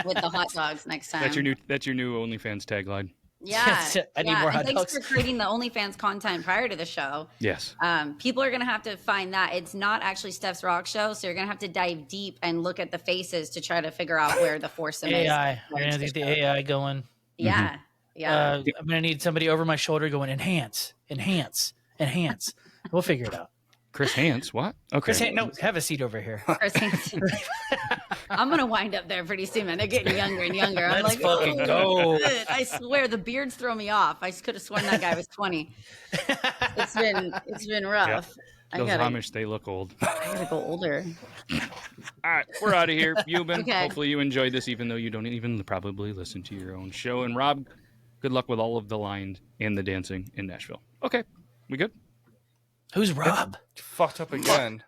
with the hot dogs next time. That's your new OnlyFans tagline. Yeah. I need more and hot thanks dogs. for creating the OnlyFans content prior to the show. Yes. People are gonna have to find that it's not actually Stef's Rock Show, so you're gonna have to dive deep and look at the faces to try to figure out where the foursome is. AI. We're gonna get the AI going. Yeah. Yeah. I'm gonna need somebody over my shoulder going enhance. We'll figure it out. Chris Hance. What? Okay. Chris, no, have a seat over here. Chris Hansen. I'm gonna wind up there pretty soon, man. They're getting younger and younger. I'm Let's like, fucking go. Shit. I swear the beards throw me off. I could have sworn that guy was 20. It's been rough. Those Amish, they look old. I gotta go older. All right, we're out of here. Euban, Okay. hopefully you enjoyed this, even though you don't even probably listen to your own show. And Rob, good luck with all of the lines and the dancing in Nashville. Okay, we good? Who's Rob? Fucked up again.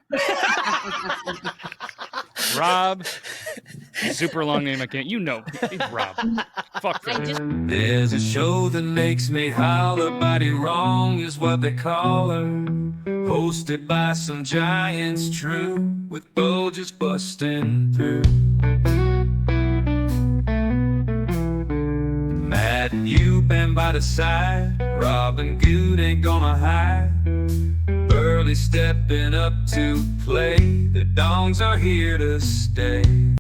Rob. Super long name I can't. It's Rob. Fuck I that. just There's a show that makes me holler. Bodywrong is what they call her. Hosted by some giants, true, with bulges busting through. Matt and you been by the side. Rob and Good ain't gonna hide. Early stepping up to play. The dongs are here to stay.